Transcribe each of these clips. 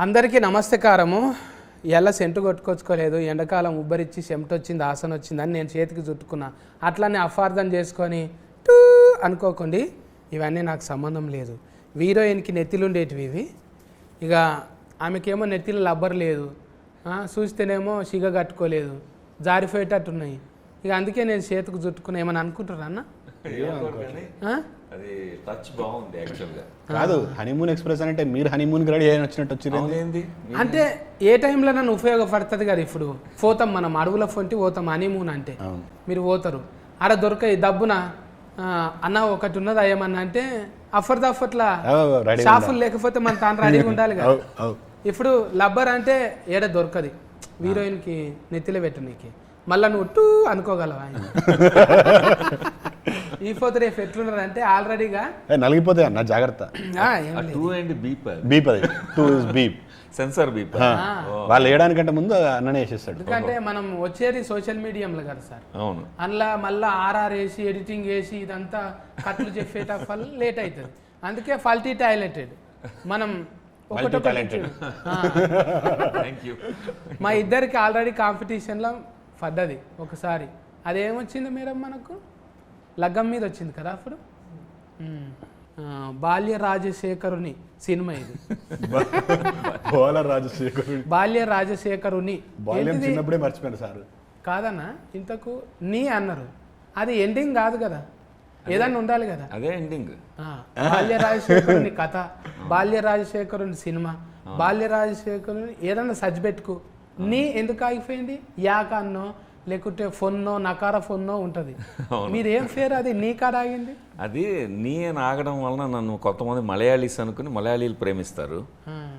అందరికీ నమస్కారము. ఎలా సెంటు కొట్టుకొచ్చుకోలేదు, ఎండాకాలం ఉబ్బరిచ్చి చెమట వచ్చింది, ఆసన వచ్చిందని నేను చేతికి చుట్టుకున్నా. అట్లనే అపార్థం చేసుకొని టూ అనుకోకండి, ఇవన్నీ నాకు సంబంధం లేదు. హీరోయిన్కి నెత్తిలుండేటివి ఇవి. ఇక ఆమెకేమో నెత్తిలో లబ్బర్ లేదు, చూస్తేనేమో సిగ కట్టుకోలేదు, జారిపోయేటట్టున్నాయి. ఇక అందుకే నేను చేతికి చుట్టుకున్నా. ఏమని అనుకుంటారా అన్న? అది టచ్ బాగుంది యాక్చువల్గా. కాదు, హనీమూన్ ఎక్స్ప్రెస్ అంటే మీరు హనీమూన్ రెడీ అయిన వచ్చినట్టు వచ్చింది. అంటే ఏ టైంలో నన్ను ఉపయోగపడుతుంది కదా. ఇప్పుడు పోతాం మనం అడవుల ఫొంటి పోతాం, హనీమూన్ అంటే మీరు పోతారు, ఆడ దొరకాయి దబ్బున అన్న ఒకటి ఉన్నది అయ్యమన్నా అంటే అఫర్లా షాఫులు లేకపోతే మన తాను రెడీగా ఉండాలి కదా. ఇప్పుడు లబ్బర్ అంటే ఏడ దొరకది హీరోయిన్కి నెత్తిలో పెట్టనీకి. మళ్ళీ నువ్వు టూ అనుకోగలవా? ఈ పోతే రేపు ఎట్లున్నారు అంటే ఆల్రెడీగా నలిగిపోతాయి అన్న, జాగ్రత్త. సెన్సార్ బీప్ వాళ్ళు వేయడానికంటే ముందు అన్ననే వేసేస్తాడు. ఎందుకంటే మనం వచ్చేది సోషల్ మీడియంలో కదా సార్. అవును, అందులో మళ్ళీ ఆర్ఆర్ వేసి ఎడిటింగ్ వేసి ఇదంతా కట్లు చెప్పేట వల్ల లేట్ అవుతుంది. అందుకే ఫల్టీ టాలెంటెడ్ మనం మా ఇద్దరికి ఆల్రెడీ కాంపిటీషన్లో పడ్డది ఒకసారి. అదేమొచ్చింది మేడం మనకు? లగ్గం మీద వచ్చింది కదా అప్పుడు. బాల్య రాజశేఖరుని సినిమా ఇది. బాల్య రాజశేఖరుని చిన్నప్పుడే మర్చిపోయాను సార్. కాదన్నా, ఇంతకు నీ అన్నారు, అది ఎండింగ్ కాదు కదా, ఏదన్నా ఉండాలి కదా. అదే ఎండింగ్. బాల్య రాజశేఖరుని కథ, బాల్య రాజశేఖరుని సినిమా, బాల్య రాజశేఖరుని ఏదన్నా సజ్ పెట్టుకో. నీ ఎందుకు ఆగిపోయింది? యాక అన్నో లేకుంటే ఫొన్నో నకార ఫొన్నో ఉంటుంది. మీరేం ఫేర్ అది నీ కాడ ఆగింది? అది నీ ఆగడం వలన నన్ను కొంతమంది మలయాళీస్ అనుకుని మలయాళీలు ప్రేమిస్తారు,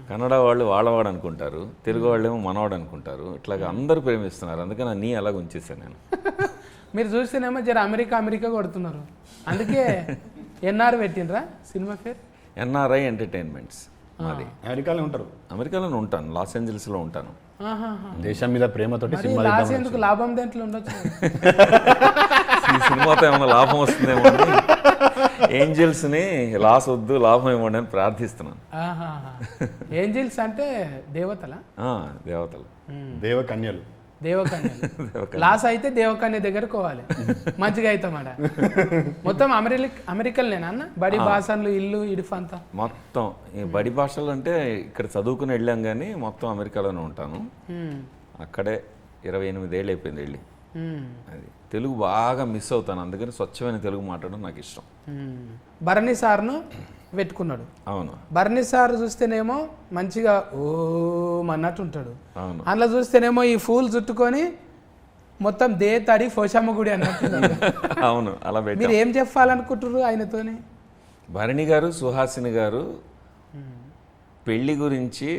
కన్నడ వాళ్ళు వాళ్ళవాడు అనుకుంటారు, తెలుగు వాళ్ళు ఏమో మనవాడు అనుకుంటారు. ఇట్లాగా అందరూ ప్రేమిస్తున్నారు, అందుకని నీ అలాగ ఉంచేసాను నేను. మీరు చూస్తేనేమో జర అమెరికా కొడుతున్నారు, అందుకే ఎన్ఆర్ పెట్టినరా సినిమా పేరు? NRI entertainments. మాది అమెరికాలో ఉంటారు. అమెరికాలో ఉంటాను, లాస్ ఏంజల్స్లో ఉంటాను. దేశం మీద ప్రేమతోటి ఎందుకు లాభం దేంట్లో ఉండొచ్చు. ఈ సినిమాతో ఏమైనా లాభం వస్తుందేమో అని ఏంజల్స్ని లాస్ వద్దు, లాభం ఇవ్వండి అని ప్రార్థిస్తున్నాను. ఏంజల్స్ అంటే దేవతల? దేవతలు, దేవకన్యలు. లాస్ అయితే దేవకన్య దగ్గరకు పోవాలి, మంచిగా అవుతామట. మొత్తం అమెరికన్లేనా అన్న? బడి భాషలు ఇల్లు ఇడుఫంతా మొత్తం ఈ బడి భాషలు అంటే ఇక్కడ చదువుకుని వెళ్ళాం కానీ మొత్తం అమెరికాలోనే ఉంటాను. అక్కడే 28 ఏళ్ళు అయిపోయింది వెళ్ళి. అది తెలుగు బాగా మిస్ అవుతాను, అందుకని స్వచ్ఛమైన తెలుగు మాట్లాడడం నాకు ఇష్టం. భరణి సార్ను పెట్టుకున్నాడు. అవును, భరణి సార్ చూస్తేనేమో మంచిగా ఓం అన్నట్టు ఉంటాడు. అవును, అందులో చూస్తేనేమో ఈ ఫూల్ చుట్టుకొని మొత్తం తడి పోషమ్మ గుడి అన్నట్టు. అవును, అలా మీరు ఏం చెప్పాలనుకుంటారు ఆయనతోని? భరణి గారు, సుహాసిని గారు పెళ్లి గురించి,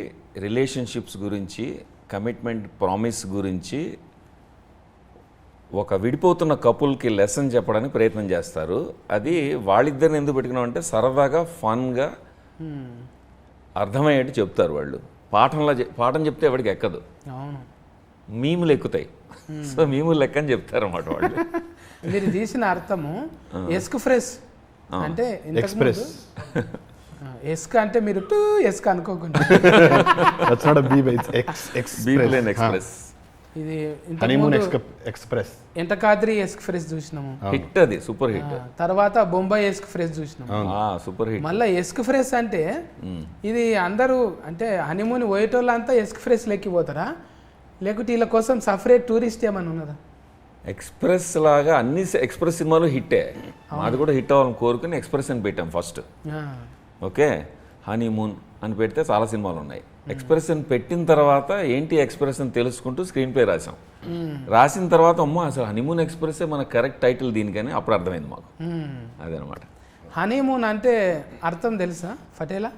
రిలేషన్షిప్స్ గురించి, కమిట్మెంట్ ప్రామిస్ గురించి ఒక విడిపోతున్న కపుల్కి లెసన్ చెప్పడానికి ప్రయత్నం చేస్తారు. అది వాళ్ళిద్దరిని ఎందుకు పెట్టుకున్నాం అంటే సరదాగా ఫన్గా అర్థమయ్యేట్టు చెప్తారు వాళ్ళు. పాఠం చెప్తే ఎవరికి ఎక్కదు, మీములు ఎక్కుతాయి. సో మీములు లెక్క అని చెప్తారు అన్నమాట వాళ్ళు. మీరు తీసిన అర్థము ఎస్క్ ఫ్రెష్ అంటే ఎక్స్ప్రెస్. ఎస్క్ అంటే మీరు టూ ఎస్క్ అనుకోకుండా ఎక్స్ప్రెస్. ఇది ఎక్స్ప్రెస్ ఎంటకాద్రి ఎస్క్ ఫ్రెష్ చూసినాము, హిట్, అది సూపర్ హిట్. తర్వాత బొంబాయి ఎస్క్ ఫ్రెష్ చూసినాము, సూపర్ హిట్. మళ్ళీ ఎస్క్ ఫ్రెష్ అంటే ఇది అందరూ అంటే హనీమూన్ పోయేటోళ్ళంతా ఎస్క్ ఫ్రెష్ లెక్కిపోతారా, లేకుంటే వీళ్ళ కోసం సపరేట్ టూరిస్ట్ ఏమన్నా ఉన్నదా? ఎక్స్ప్రెస్ లాగా అన్ని ఎక్స్ప్రెస్ సినిమాలు హిట్టే, మాది కూడా హిట్ అవ్వాలని కోరుకుని ఎక్స్ప్రెస్ అని పెట్టాం ఫస్ట్. ఓకే, హనీమూన్ అని పెడితే చాలా సినిమాలు ఉన్నాయి. ఎక్స్ప్రెస్ అని పెట్టిన తర్వాత ఏంటి ఎక్స్ప్రెస్ అని తెలుసుకుంటూ స్క్రీన్ ప్లే రాసాం. రాసిన తర్వాత అమ్మో అసలు హనీమూన్ ఎక్స్ప్రెస్ మన కరెక్ట్ టైటిల్ దీనికని అప్పుడు అర్థమైంది మాకు. అదనమాట. హనీమూన్ అంటే అర్థం తెలుసా పటేలా?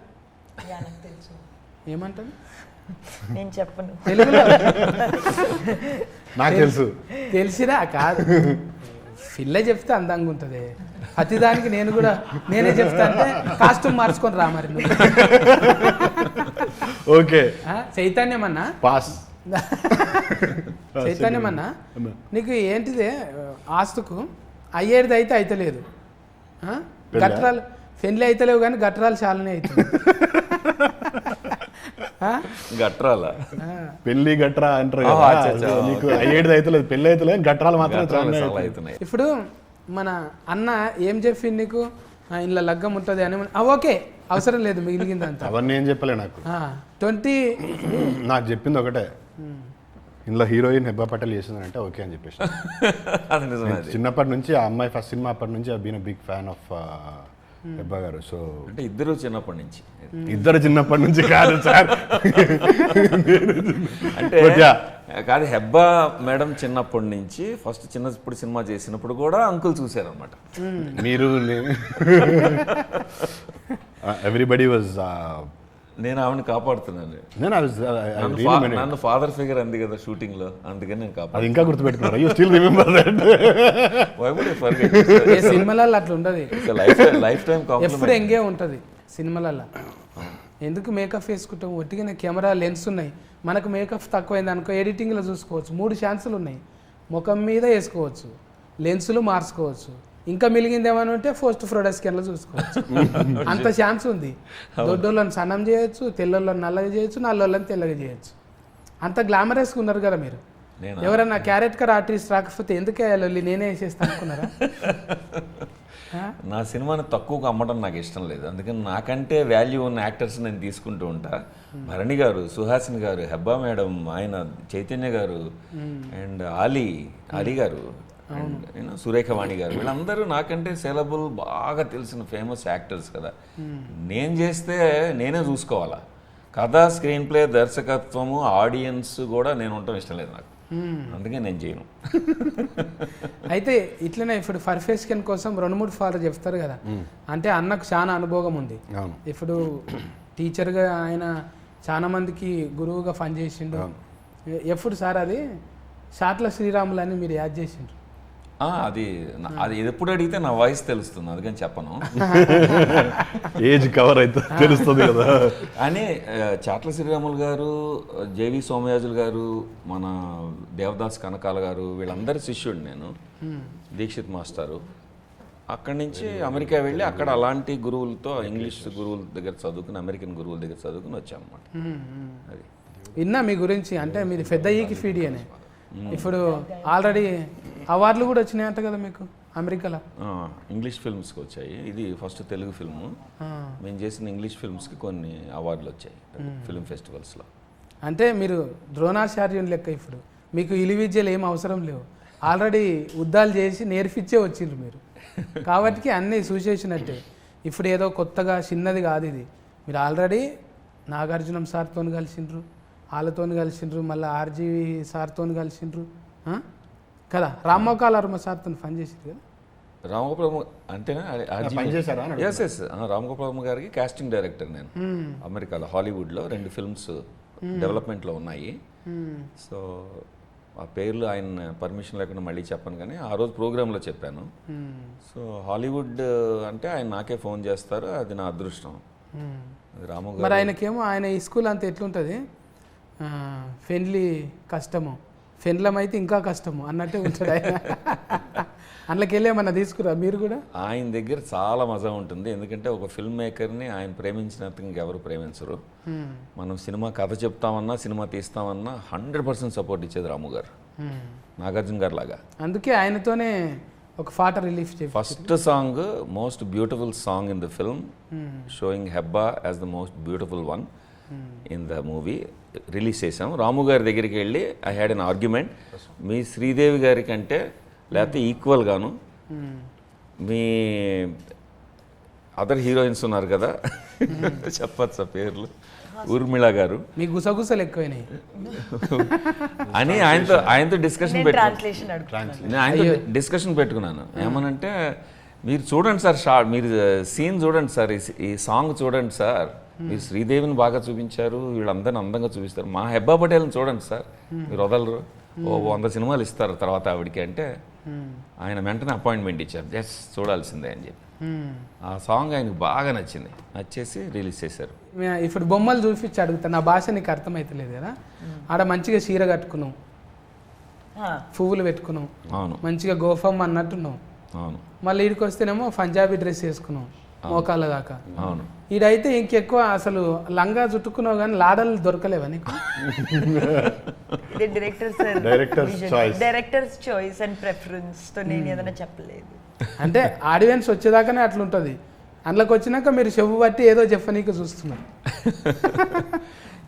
ఏమంటారు? నేను చెప్పను, తెలుగులో నాకు తెలుసు. తెలిసినా కాదు, పిల్ల చెప్తే అందంగా ఉంటుంది. ప్రతిదానికి నేనే చెప్తా అంటే కాస్ట్యూమ్ మార్చుకొని రా మరి. Okay, చైతన్యమన్నా pass. చైతన్యమన్నా నీకు ఏంటిదే ఆస్తుకు అయ్యేది అయితే అయితలేదు, గట్రాలు పెళ్ళి అయితలేవు కానీ గట్రాలు చాలానే అవుతుంది. గట్రాల పెళ్లి గట్రా అంటారు ఆ, కదా, అచ్చా, అచ్చా, నీకు అయ్యేది అయితే లేదు, పెళ్లి అయితే లేదు, గట్రాలు మాత్రం గట్రాలు చాలా చాలా అవుతాయి. అవుతున్నాయి. ఇప్పుడు మన అన్న ఏం చెప్పింది నీకు ఇంట్లో లగ్గం ఉంటుంది అని ఓకే అవసరం లేదు మిగిలిందంతా అవన్నీ ఏం చెప్పలే నాకు. 20 నాకు చెప్పింది ఒకటే, ఇందులో హీరోయిన్ హెబ్బా పటేల్ చేసిందంటే ఓకే అని చెప్పేసి. అది నిజమే అది. చిన్నప్పటి నుంచి ఆ అమ్మాయి ఫస్ట్ సినిమా అప్పటి నుంచి been big fan of Hebba గారు. సో అంటే ఇద్దరు చిన్నప్పటి నుంచి ఇద్దరు చిన్నప్పటి నుంచి కాదు సార్, అంటే But yeah. కాదు హెబ్బా మేడం చిన్నప్పటి నుంచి ఫస్ట్ చిన్నప్పుడు సినిమా చేసినప్పుడు కూడా అంకుల్ చూశారనమాట. మీరు ఎవ్రీబడి వాజ్ నేను ఆవిడని కాపాడుతున్నాను. నన్ను ఫాదర్ ఫిగర్ అంది కదా షూటింగ్ లో, అందుకని నేను అది కాపాడు. ఇంకా గుర్తుపెట్టుకున్నారు. You still remember that. ఏ సినిమాలలో అట్లా ఉండదు, లైఫ్ టైం ఎప్పుడు ఎంగే ఉంటుంది సినిమాలలో. ఎందుకు మేకప్ వేసుకుంటాం, ఒట్టిగానే కెమెరా లెన్స్ ఉన్నాయి, మనకు మేకప్ తక్కువైంది అనుకో ఎడిటింగ్లో చూసుకోవచ్చు, 3 ఛాన్సులు ఉన్నాయి, ముఖం మీద వేసుకోవచ్చు, లెన్సులు మార్చుకోవచ్చు, ఇంకా మిలిగింది ఏమైనా ఉంటే పోస్ట్ ప్రొడక్ట్స్లో చూసుకోవచ్చు. అంత ఛాన్స్ ఉంది. దొడ్డోళ్ళని సన్నం చేయొచ్చు, తెల్లోళ్ళని నల్లగా చేయొచ్చు, నల్లోళ్ళని తెల్లగా చేయొచ్చు. అంత గ్లామరస్గా ఉన్నారు కదా మీరు. ఎవరన్నా క్యారెక్టర్ ఆర్టిస్ట్ రాకపోతే ఎందుకు వేయాలి, నేనే వేసేస్తాను అనుకున్నారా? నా సినిమాని తక్కువగా అమ్మడం నాకు ఇష్టం లేదు, అందుకని నాకంటే వాల్యూ ఉన్న యాక్టర్స్ నేను తీసుకుంటూ ఉంటా. భరణి గారు, సుహాసిని గారు, హెబ్బా మేడం, ఆయన చైతన్య గారు, అండ్ అలీ గారు, అండ్ సురేఖవాణి గారు, వీళ్ళందరూ నాకంటే సెలబుల్ బాగా తెలిసిన ఫేమస్ యాక్టర్స్ కదా. నేను చేస్తే నేనే చూసుకోవాలా, కథ, స్క్రీన్ ప్లే, దర్శకత్వము, ఆడియన్స్ కూడా నేను ఉండటం ఇష్టం లేదు నాకు, అందుకే నేను చేయను. అయితే ఇట్లనే ఇప్పుడు పర్ఫెక్షన్ కోసం 2-3 ఫార్లు చెప్తారు కదా, అంటే అన్నకు చాలా అనుభవం ఉంది. ఇప్పుడు టీచర్గా ఆయన చాలా మందికి గురువుగా పనిచేసిండు. ఎప్పుడు సార్ అది షాట్ల శ్రీరాములు అని మీరు యాడ్ చేసిండ్రు? అది ఎప్పుడు అడిగితే నా వాయిస్ తెలుస్తుంది, అందుకని చెప్పను. ఏజ్ కవర్ అయితే తెలుస్తుంది కదా అని చాట్ల శ్రీరాములు గారు, జేవి సోమయాజులు గారు, మన దేవదాస్ కనకాల గారు, వీళ్ళందరి శిష్యుడు నేను, దీక్షిత్ మాస్టారు. అక్కడి నుంచి అమెరికా వెళ్ళి అక్కడ అలాంటి గురువులతో, ఇంగ్లీష్ గురువుల దగ్గర చదువుకుని, అమెరికన్ గురువుల దగ్గర చదువుకుని వచ్చామన్నమాట. అది విన్నా మీ గురించి, అంటే మీరు పెద్ద ఈకి ఫీడి అని. ఇప్పుడు ఆల్రెడీ అవార్డులు కూడా వచ్చినాయంట కదా మీకు అమెరికాలో? ఇంగ్లీష్ ఫిల్మ్స్కి వచ్చాయి. ఇది ఫస్ట్ తెలుగు ఫిల్ము. మేము చేసిన ఇంగ్లీష్ ఫిల్మ్స్కి కొన్ని అవార్డులు వచ్చాయి ఫిల్మ్ ఫెస్టివల్స్లో. అంటే మీరు ద్రోణాచార్యుని లెక్క. ఇప్పుడు మీకు ఇలి విద్యలు ఏం అవసరం లేవు, ఆల్రెడీ యుద్ధాలు చేసి నేర్పించే వచ్చిండ్రు మీరు, కాబట్టి అన్నీ చూసేసినట్టే. ఇప్పుడు ఏదో కొత్తగా చిన్నది కాదు ఇది. మీరు ఆల్రెడీ నాగార్జునం సార్తో కలిసిండ్రు, వాళ్ళతో కలిసిండ్రు, మళ్ళీ ఆర్జీవి సార్తో కలిసిండ్రు కదా, రామ్మోకాలర్మ సార్తో పనిచేసిండ్రు కదా. రామగోపాలమ్మ అంటేనా? పనిచేశారా? ఎస్ రామగోపాలమ్మ గారికి కాస్టింగ్ డైరెక్టర్ నేను అమెరికాలో, హాలీవుడ్లో 2 ఫిల్మ్స్ డెవలప్మెంట్లో ఉన్నాయి. సో ఆ పేర్లు ఆయన పర్మిషన్ లేకుండా మళ్ళీ చెప్పను, కానీ ఆ రోజు ప్రోగ్రాంలో చెప్పాను. సో హాలీవుడ్ అంటే ఆయన నాకే ఫోన్ చేస్తారు, అది నా అదృష్టం. రాము మరి ఆయనకేమో ఆయన ఈ స్కూల్ అంతా ఎట్లుంటుంది, ఫెన్లీ కష్టము, ఫెన్లం అయితే ఇంకా కష్టము అన్నట్టే ఉంటాడు ఆయన. అందులోకి వెళ్ళి ఏమన్నా తీసుకురా మీరు కూడా? ఆయన దగ్గర చాలా మజా ఉంటుంది, ఎందుకంటే ఒక ఫిల్మ్ మేకర్ని ఆయన ప్రేమించినంత ఇంకెవరు ప్రేమించరు. మనం సినిమా కథ చెప్తామన్నా, సినిమా తీస్తామన్నా 100% సపోర్ట్ ఇచ్చేది రాము గారు, నాగార్జున గారు లాగా. అందుకే ఆయనతోనే ఒక పాట రిలీఫ్ చేసి first song most beautiful song in the film, showing Hebba as the most beautiful one in the movie release చేసాం. రాము గారి దగ్గరికి వెళ్ళి ఐ హ్యాడ్ అన్ ఆర్గ్యుమెంట్, మీ శ్రీదేవి గారి కంటే లేకపోతే ఈక్వల్గాను మీ అదర్ హీరోయిన్స్ ఉన్నారు కదా, చెప్పచ్చా పేర్లు, ఊర్మిళ గారు, మీ గుసగుసలు ఎక్కువైనాయి అని ఆయనతో డిస్కషన్ నేను ఆయనతో డిస్కషన్ పెట్టుకున్నాను. ఏమనంటే, మీరు చూడండి సార్, మీరు సీన్ చూడండి సార్, ఈ సాంగ్ చూడండి సార్, మీరు శ్రీదేవిని బాగా చూపించారు, వీళ్ళందరిని అందంగా చూపిస్తారు, మా హెబ్బా పటేల్ని చూడండి సార్, మీరు వదలరు, 100 సినిమాలు ఇస్తారు తర్వాత ఆవిడకి అంటే, ఆయన వెంటనే అపాయింట్మెంట్ ఇచ్చారు, జస్ట్ చూడాల్సిందే అని చెప్పి. ఆ సాంగ్ ఆయనకు బాగా నచ్చేసి రిలీజ్ చేశారు. ఇప్పుడు బొమ్మలు చూపించి అడుగుతా, నా భాష నీకు అర్థమవుతలేదు కదా, ఆడ మంచిగా చీర కట్టుకున్నాం, పువ్వులు పెట్టుకున్నాం, అవును, మంచిగా గోఫమ్ అన్నట్టున్నాం, అవును, మళ్ళీ ఇడికి వస్తేనేమో పంజాబీ డ్రెస్ వేసుకున్నాం, మోకాళ్ళ దాకా. అవును. ఈడైతే ఇంకెక్కువ అసలు లంగా చుట్టుకున్నావు కానీ లాడలు దొరకలేవా నీకు? డైరెక్టర్స్ చాయిస్ అండ్ ప్రెఫరెన్స్ తో నేను ఏదైనా చెప్పలేదు. అంటే ఆడియన్స్ వచ్చేదాకానే అట్లుంటుంది, అందులోకి వచ్చినాక మీరు చెవు బట్టి ఏదో చెప్పనీకి చూస్తున్నారు.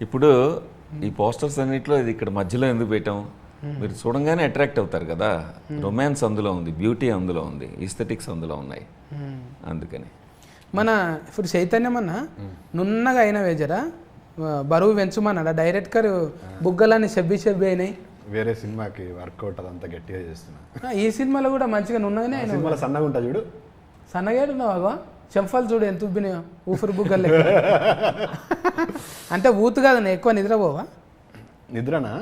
ఇప్పుడు ఈ పోస్టర్స్ అన్నిట్లో ఇది ఇక్కడ మధ్యలో ఎందుకు పెట్టాం, మీరు చూడంగానే అట్రాక్ట్ అవుతారు కదా. రొమాన్స్ అందులో ఉంది, బ్యూటీ అందులో ఉంది, ఈస్థెటిక్స్ అందులో ఉన్నాయి, అందుకని. మన ఇప్పుడు చైతన్యం అన్న నున్నగా అయిన వేజరా బరువు పెంచుమన్నాడా డైరెక్టర్, బుగ్గలన్నీ చెబ్బి అయినాయి. వేరే సినిమాకి వర్కౌట్ అదంతా గట్టిగా చేస్తున్నా. ఈ సినిమాలో కూడా మంచిగా నున్నగానే అయినా. సినిమాలో సన్నగా ఉంటా చూడు, సన్నగాడున్నావా? చెంఫాలు చూడు ఎంత ఉబ్బినాయో, ఊపిరి బుగ్గలు. అంటే ఊతు కాదన్న, ఎక్కువ నిద్రపోవా? నిద్రనా?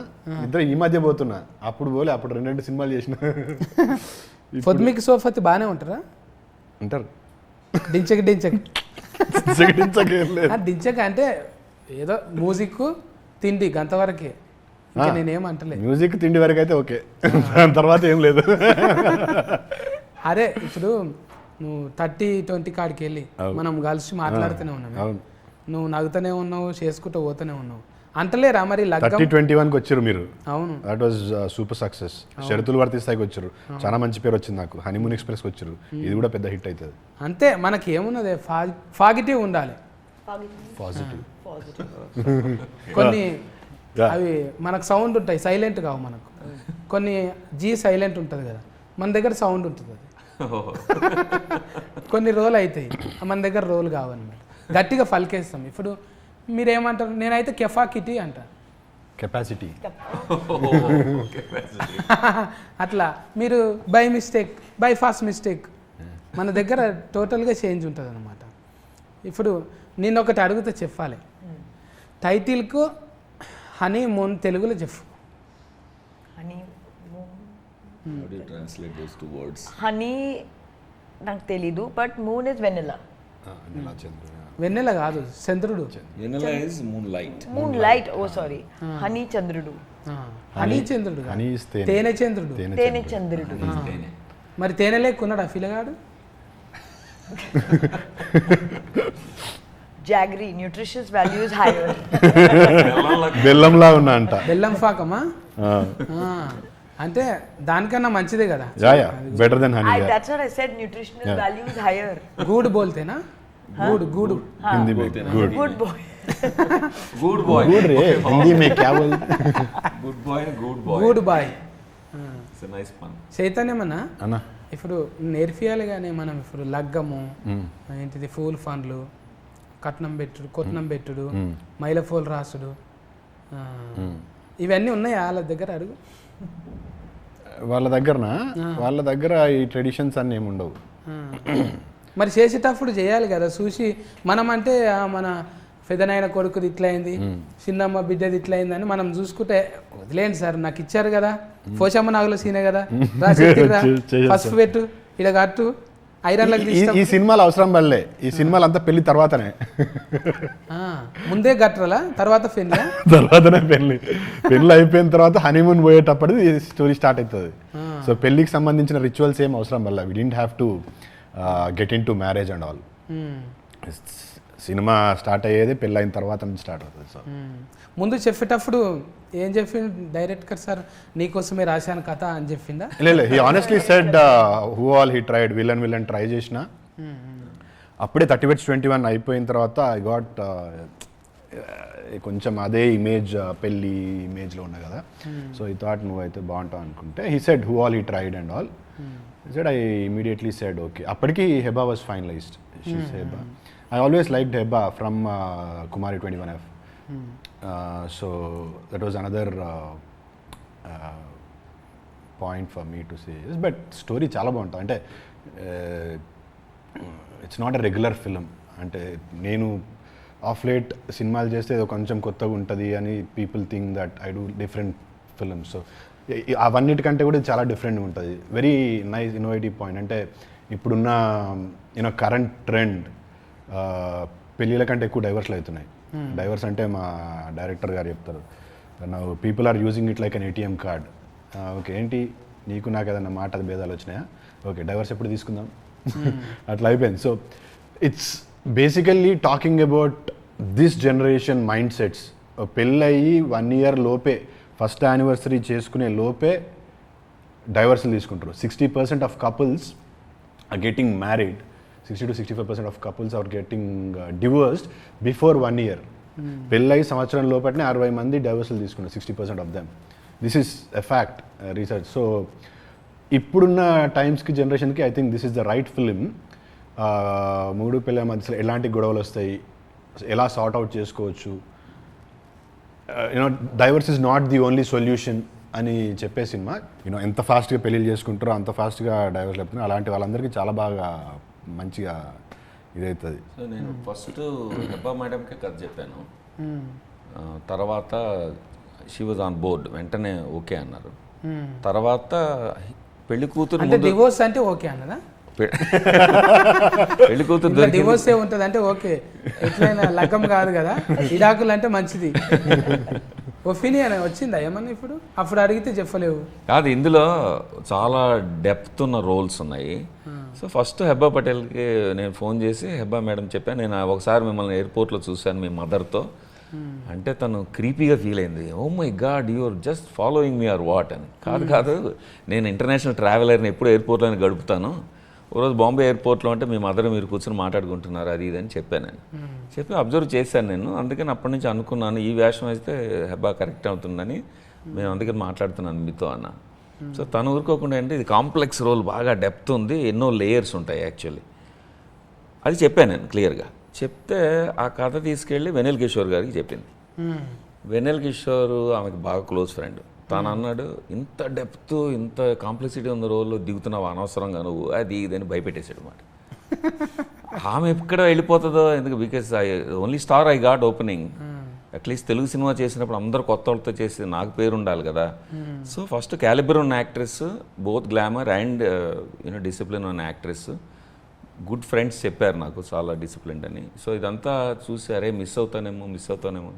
నిద్ర ఈ మధ్య పోతున్నా, అప్పుడు పోలే, అప్పుడు 2 సినిమాలు చేసిన. పొద్దుమికి సోఫతి బాగానే ఉంటారా? ఉంటారు. డించక ఏం లేదు. డించక అంటే ఏదో మ్యూజిక్ తిండి గంతవరకే, ఇంకా నేనేమంటలే. మ్యూజిక్ తిండి వరకు అయితే ఓకే, దాని తర్వాత ఏం లేదు. అరే ఇప్పుడు నువ్వు 30-20 కాడికి వెళ్ళి మనం కలిసి మాట్లాడుతూనే ఉన్నాము, నువ్వు నవ్వుతూనే ఉన్నావు, చేసుకుంటూ పోతూనే ఉన్నావు అంటలేరా మరి? 30-21కి వచ్చారు మీరు. అవును, దట్ వాజ్ సూపర్ సక్సెస్. షరతులు వర్తిస్తాయికి వచ్చారు, చాలా మంచి పేరు వచ్చింది నాకు. హనీమూన్ ఎక్స్ప్రెస్కి వచ్చారు, ఇది కూడా పెద్ద హిట్ అవుతుంది. అంతే, మనకి ఏమున్నది, పాజిటివ్ ఉండాలి. పాజిటివ్ కొన్ని అవి మనకు సౌండ్ ఉంటాయి, సైలెంట్ కావు మనకు. కొన్ని సైలెంట్ ఉంటుంది కదా, మన దగ్గర సౌండ్ ఉంటుంది, అది కొన్ని రోల్ అవుతాయి, మన దగ్గర రోల్ కావన్నమాట. గట్టిగా ఫలికేస్తాం. ఇప్పుడు మీరేమంటారు? నేనైతే కెఫాకిటీ అంట, కెపాసిటీ. అట్లా మీరు by mistake, by fast mistake, మన దగ్గర టోటల్గా చేంజ్ ఉంటుంది అనమాట. ఇప్పుడు నేను ఒకటి అడుగుతా, చెప్పాలి. టైటిల్కు హనీమూన్ తెలుగులో చెప్పు. హనీ నాకు తెలీదు, బట్ మూన్ ఇస్ వెన్నెలా. వెన్నెల కాదు, చంద్రుడు. Moonlight, oh sorry, honey చంద్రుడు. హనీ చంద్రుడు, తేనె చంద్రుడు. తేనె చంద్రుడు. మరి తేనె లేకున్నాడా ఫిలగాడు? Jaggery, nutritious values higher. బెల్లంలా ఉన్నా అంట. బెల్లం పాకమా? అంటే దానికన్నా మంచిదే కదా. Better than honey. That's what I said, nutritional values higher. Good బోల్తేనా? గుడ్ हिंदी में good good boy good boy good रे हिंदी में क्या बोल good boy. It's a nice పన్. చైతన్యమన్నా అన్న ఇప్పుడు నేర్పియాలి కానీ మనం ఇప్పుడు లగ్గము ఏంటిది, ఫూల్ ఫండ్లు, కట్నం పెట్టుడు, కొట్నం పెట్టుడు, మైలఫోల్ రాసుడు, ఇవన్నీ ఉన్నాయా వాళ్ళ దగ్గర? అడుగు. వాళ్ళ దగ్గర ఈ ట్రెడిషన్స్ అన్నీ ఏమి ఉండవు. మరి చేసేటప్పుడు చేయాలి కదా చూసి. మనం అంటే మన పెదనాయన కొడుకుది ఇట్లా అయింది, చిన్నమ్మ బిడ్డది ఇట్లా అయిందని మనం చూసుకుంటే వదిలేండి సార్, నాకు ఇచ్చారు కదా, పోషమ్మ నాగుల సీనే కదా, పసుపు పెట్టు, ఇడ కట్టు, ఐరన్లకు ఈ సినిమాలు అవసరం పడలే. ఈ సినిమాలు అంతా పెళ్లి తర్వాతనే, ముందే గట్రలా తర్వాతనే పెళ్లి అయిపోయిన తర్వాత హనీమూన్ పోయేటప్పుడు ఈ స్టోరీ స్టార్ట్ అవుతుంది. సో పెళ్లికి సంబంధించిన రిచువల్స్ ఏం అవసరం పడలే. We didn't have to get into marriage and all. Cinema start అయ్యేది పెళ్ళి అయిన తర్వాత నుంచి స్టార్ట్ అవుతుంది. సో ముందు చెప్పేటప్పుడు ఏం చెప్పింది డైరెక్టర్ సార్, నీకోసమే రాశాను కథ అని చెప్పిందా? లేదు, he honestly said who all he tried, villain try చేసిన. అప్పుడే 30-21 అయిపోయిన తర్వాత ఐ గాట్ కొంచెం అదే ఇమేజ్, పెళ్ళి ఇమేజ్లో ఉన్నా కదా. సో ఈ థాట్ నువ్వు అయితే బాగుంటావు అనుకుంటే, he said who all he tried and all. said I immediately said okay. Appadiki Heba was finalized. She's Heba. I always liked Heba from Kumari 21F. So that was another point for me to say yes. But story chala bagunta ante it's not a regular film. Ante nenu off late సినిమాలు చేస్తే ఏదో కొంచెం కొత్తగా ఉంటుంది అని people think that I do different films. So అవన్నిటికంటే కూడా చాలా డిఫరెంట్గా ఉంటుంది. Very nice innovative point. అంటే ఇప్పుడున్న కరెంట్ ట్రెండ్ పెళ్ళిళ్ళ కంటే ఎక్కువ డైవర్స్లు అవుతున్నాయి. డైవర్స్ అంటే మా డైరెక్టర్ గారు చెప్తారు, people are using it like an ATM card. Okay, ఏంటి నీకు నాకు ఏదన్నా మాట భేదాలు వచ్చినాయా, ఓకే డైవర్స్ ఎప్పుడు తీసుకుందాం, అట్లా అయిపోయింది. So it's basically talking about this generation mind sets. పెళ్ళయి 1 year లోపే ఫస్ట్ యానివర్సరీ చేసుకునే లోపే డైవర్సల్ తీసుకుంటారు. 60% of couples are getting married, 60 to 65% of couples are getting divorced before 1 year. పెళ్ళయి సంవత్సరం లోపలనే 60 మంది డైవర్సల్ తీసుకున్నారు, 60% of them. This is a fact, research. So ఇప్పుడున్న టైమ్స్కి జనరేషన్కి I think this is the right film. మూడు పిల్లల మధ్యలో ఎలాంటి గొడవలు వస్తాయి, ఎలా సార్ట్ అవుట్ చేసుకోవచ్చు, you know divorce is not the only solution అని చెప్పే సినిమా. యూనో ఎంత ఫాస్ట్గా పెళ్ళిళ్ళు చేసుకుంటారో అంత ఫాస్ట్గా డైవర్స్ లేపుతున్నారు. అలాంటి వాళ్ళందరికీ చాలా బాగా మంచిగా ఇదవుతుంది. సో నేను ఫస్ట్ హెబ్బా మేడంకే కథ చెప్పాను, తర్వాత షీ వాజ్ ఆన్ బోర్డ్, వెంటనే ఓకే అన్నారు. తర్వాత పెళ్లి కూతురు అంటే డివోర్స్ అంటే ఓకే అన్నదా? పెళ్లి కూతురు డివోర్స్ ఏ ఉంటుంది అంటే ఓకే, ఎట్లయినా లగ్గం కాదు కదా, ఇడాకులు అంటే మంచిది. ఒపీనియన్ వచ్చిందా ఏమన్నా ఇప్పుడు? అప్పుడు అడిగితే చెప్పలేవు కాదు, ఇందులో చాలా డెప్త్ ఉన్న రోల్స్ ఉన్నాయి. సో ఫస్ట్ హెబ్బా పటేల్కి నేను ఫోన్ చేసి హెబ్బా మేడం చెప్పాను, నేను ఒకసారి మిమ్మల్ని ఎయిర్పోర్ట్లో చూశాను మీ మదర్తో అంటే తను క్రీపీగా ఫీల్ అయింది. Oh my God you're just following me or what అని. కాదు నేను ఇంటర్నేషనల్ ట్రావెలర్ని ఎప్పుడు ఎయిర్పోర్ట్లోనే గడుపుతాను, ఓ రోజు బాంబే ఎయిర్పోర్ట్లో అంటే మీ మదర్ మీరు కూర్చొని మాట్లాడుకుంటున్నారు అది ఇది అని చెప్పాను. నేను చెప్పి అబ్జర్వ్ చేశాను నేను, అందుకని అప్పటి నుంచి అనుకున్నాను ఈ వేషం అయితే హెబ్బా కరెక్ట్ అవుతుందని, మేము అందుకని మాట్లాడుతున్నాను మీతో అన్న. సో తను ఊరుకోకుండా అంటే ఇది కాంప్లెక్స్ రోల్, బాగా డెప్త్ ఉంది, ఎన్నో లేయర్స్ ఉంటాయి యాక్చువల్లీ, అది చెప్పాను నేను క్లియర్గా. చెప్తే ఆ కథ తీసుకెళ్ళి వెన్నెల కిషోర్ గారికి చెప్పింది. వెన్నెల కిషోర్ ఆమెకు బాగా క్లోజ్ ఫ్రెండ్. తను అన్నాడు, ఇంత డెప్త్ ఇంత కాంప్లెక్సిటీ ఉన్న రోల్లో దిగుతున్నావు అనవసరంగా నువ్వు, అది ఇదని భయపెట్టేశాడు అన్నమాట. ఆమె ఎక్కడ వెళ్ళిపోతుందో ఎందుకు, because only star I got opening. At least Telugu cinema చేసినప్పుడు అందరూ కొత్త వాళ్ళతో చేసి నాకు పేరు ఉండాలి కదా. సో ఫస్ట్ క్యాలిబర్ ఉన్న actress, both glamour and you know discipline ఉన్న యాక్ట్రెస్, గుడ్ ఫ్రెండ్స్ చెప్పారు నాకు చాలా డిసిప్లిన్ అని. సో ఇదంతా చూసి అరే మిస్ అవుతానేమో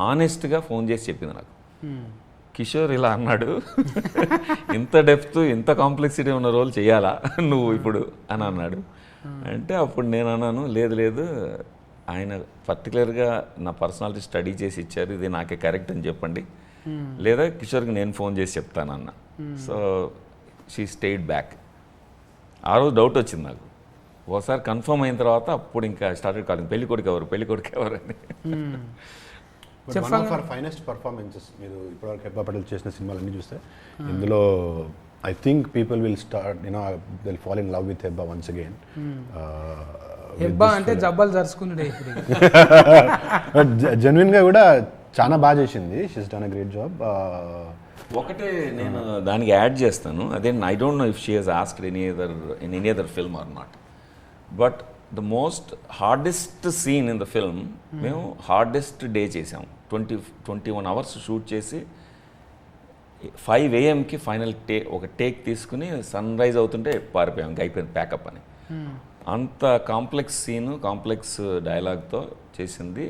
ఆనెస్ట్గా ఫోన్ చేసి చెప్పింది నాకు. కిషోర్ ఇలా అన్నాడు, ఇంత డెప్త్ ఇంత కాంప్లెక్సిటీ ఉన్న రోల్ చేయాలా నువ్వు ఇప్పుడు అని అన్నాడు. అంటే అప్పుడు నేను అన్నాను, లేదు ఆయన పర్టికులర్గా నా పర్సనాలిటీ స్టడీ చేసి ఇచ్చారు, ఇది నాకే కరెక్ట్ అని చెప్పండి, లేదా కిషోర్కి నేను ఫోన్ చేసి చెప్తానన్న. So she stayed back. ఆ రోజు డౌట్ వచ్చింది నాకు. ఒకసారి కన్ఫర్మ్ అయిన తర్వాత అప్పుడు ఇంకా స్టార్టెడ్ కాలింగ్, పెళ్లి కొడుకు ఎవరు అని. One of our finest performances మీరు ఇప్పటివరకు హెబ్బా పటేల్ చేసిన సినిమాలన్నీ చూస్తే ఇందులో I think people will start you know they will fall in love with Hebah once again. Hebah అంటే జబ్బలు జరుచుకున్నాడే. జెన్యున్గా కూడా చాలా బాగా చేసింది, she's done a great job. ఒకటే నేను దానికి యాడ్ చేస్తాను, అదే I don't know if she has asked in any other film or not, but the most hardest scene in the film మేము హార్డెస్ట్ డే చేసాము. 21 hours షూట్ చేసి 5 AM final ఒక take తీసుకుని సన్ రైజ్ అవుతుంటే పారిపోయాం, అయిపోయింది pack up అని. అంత complex scene, complex డైలాగ్తో చేసింది.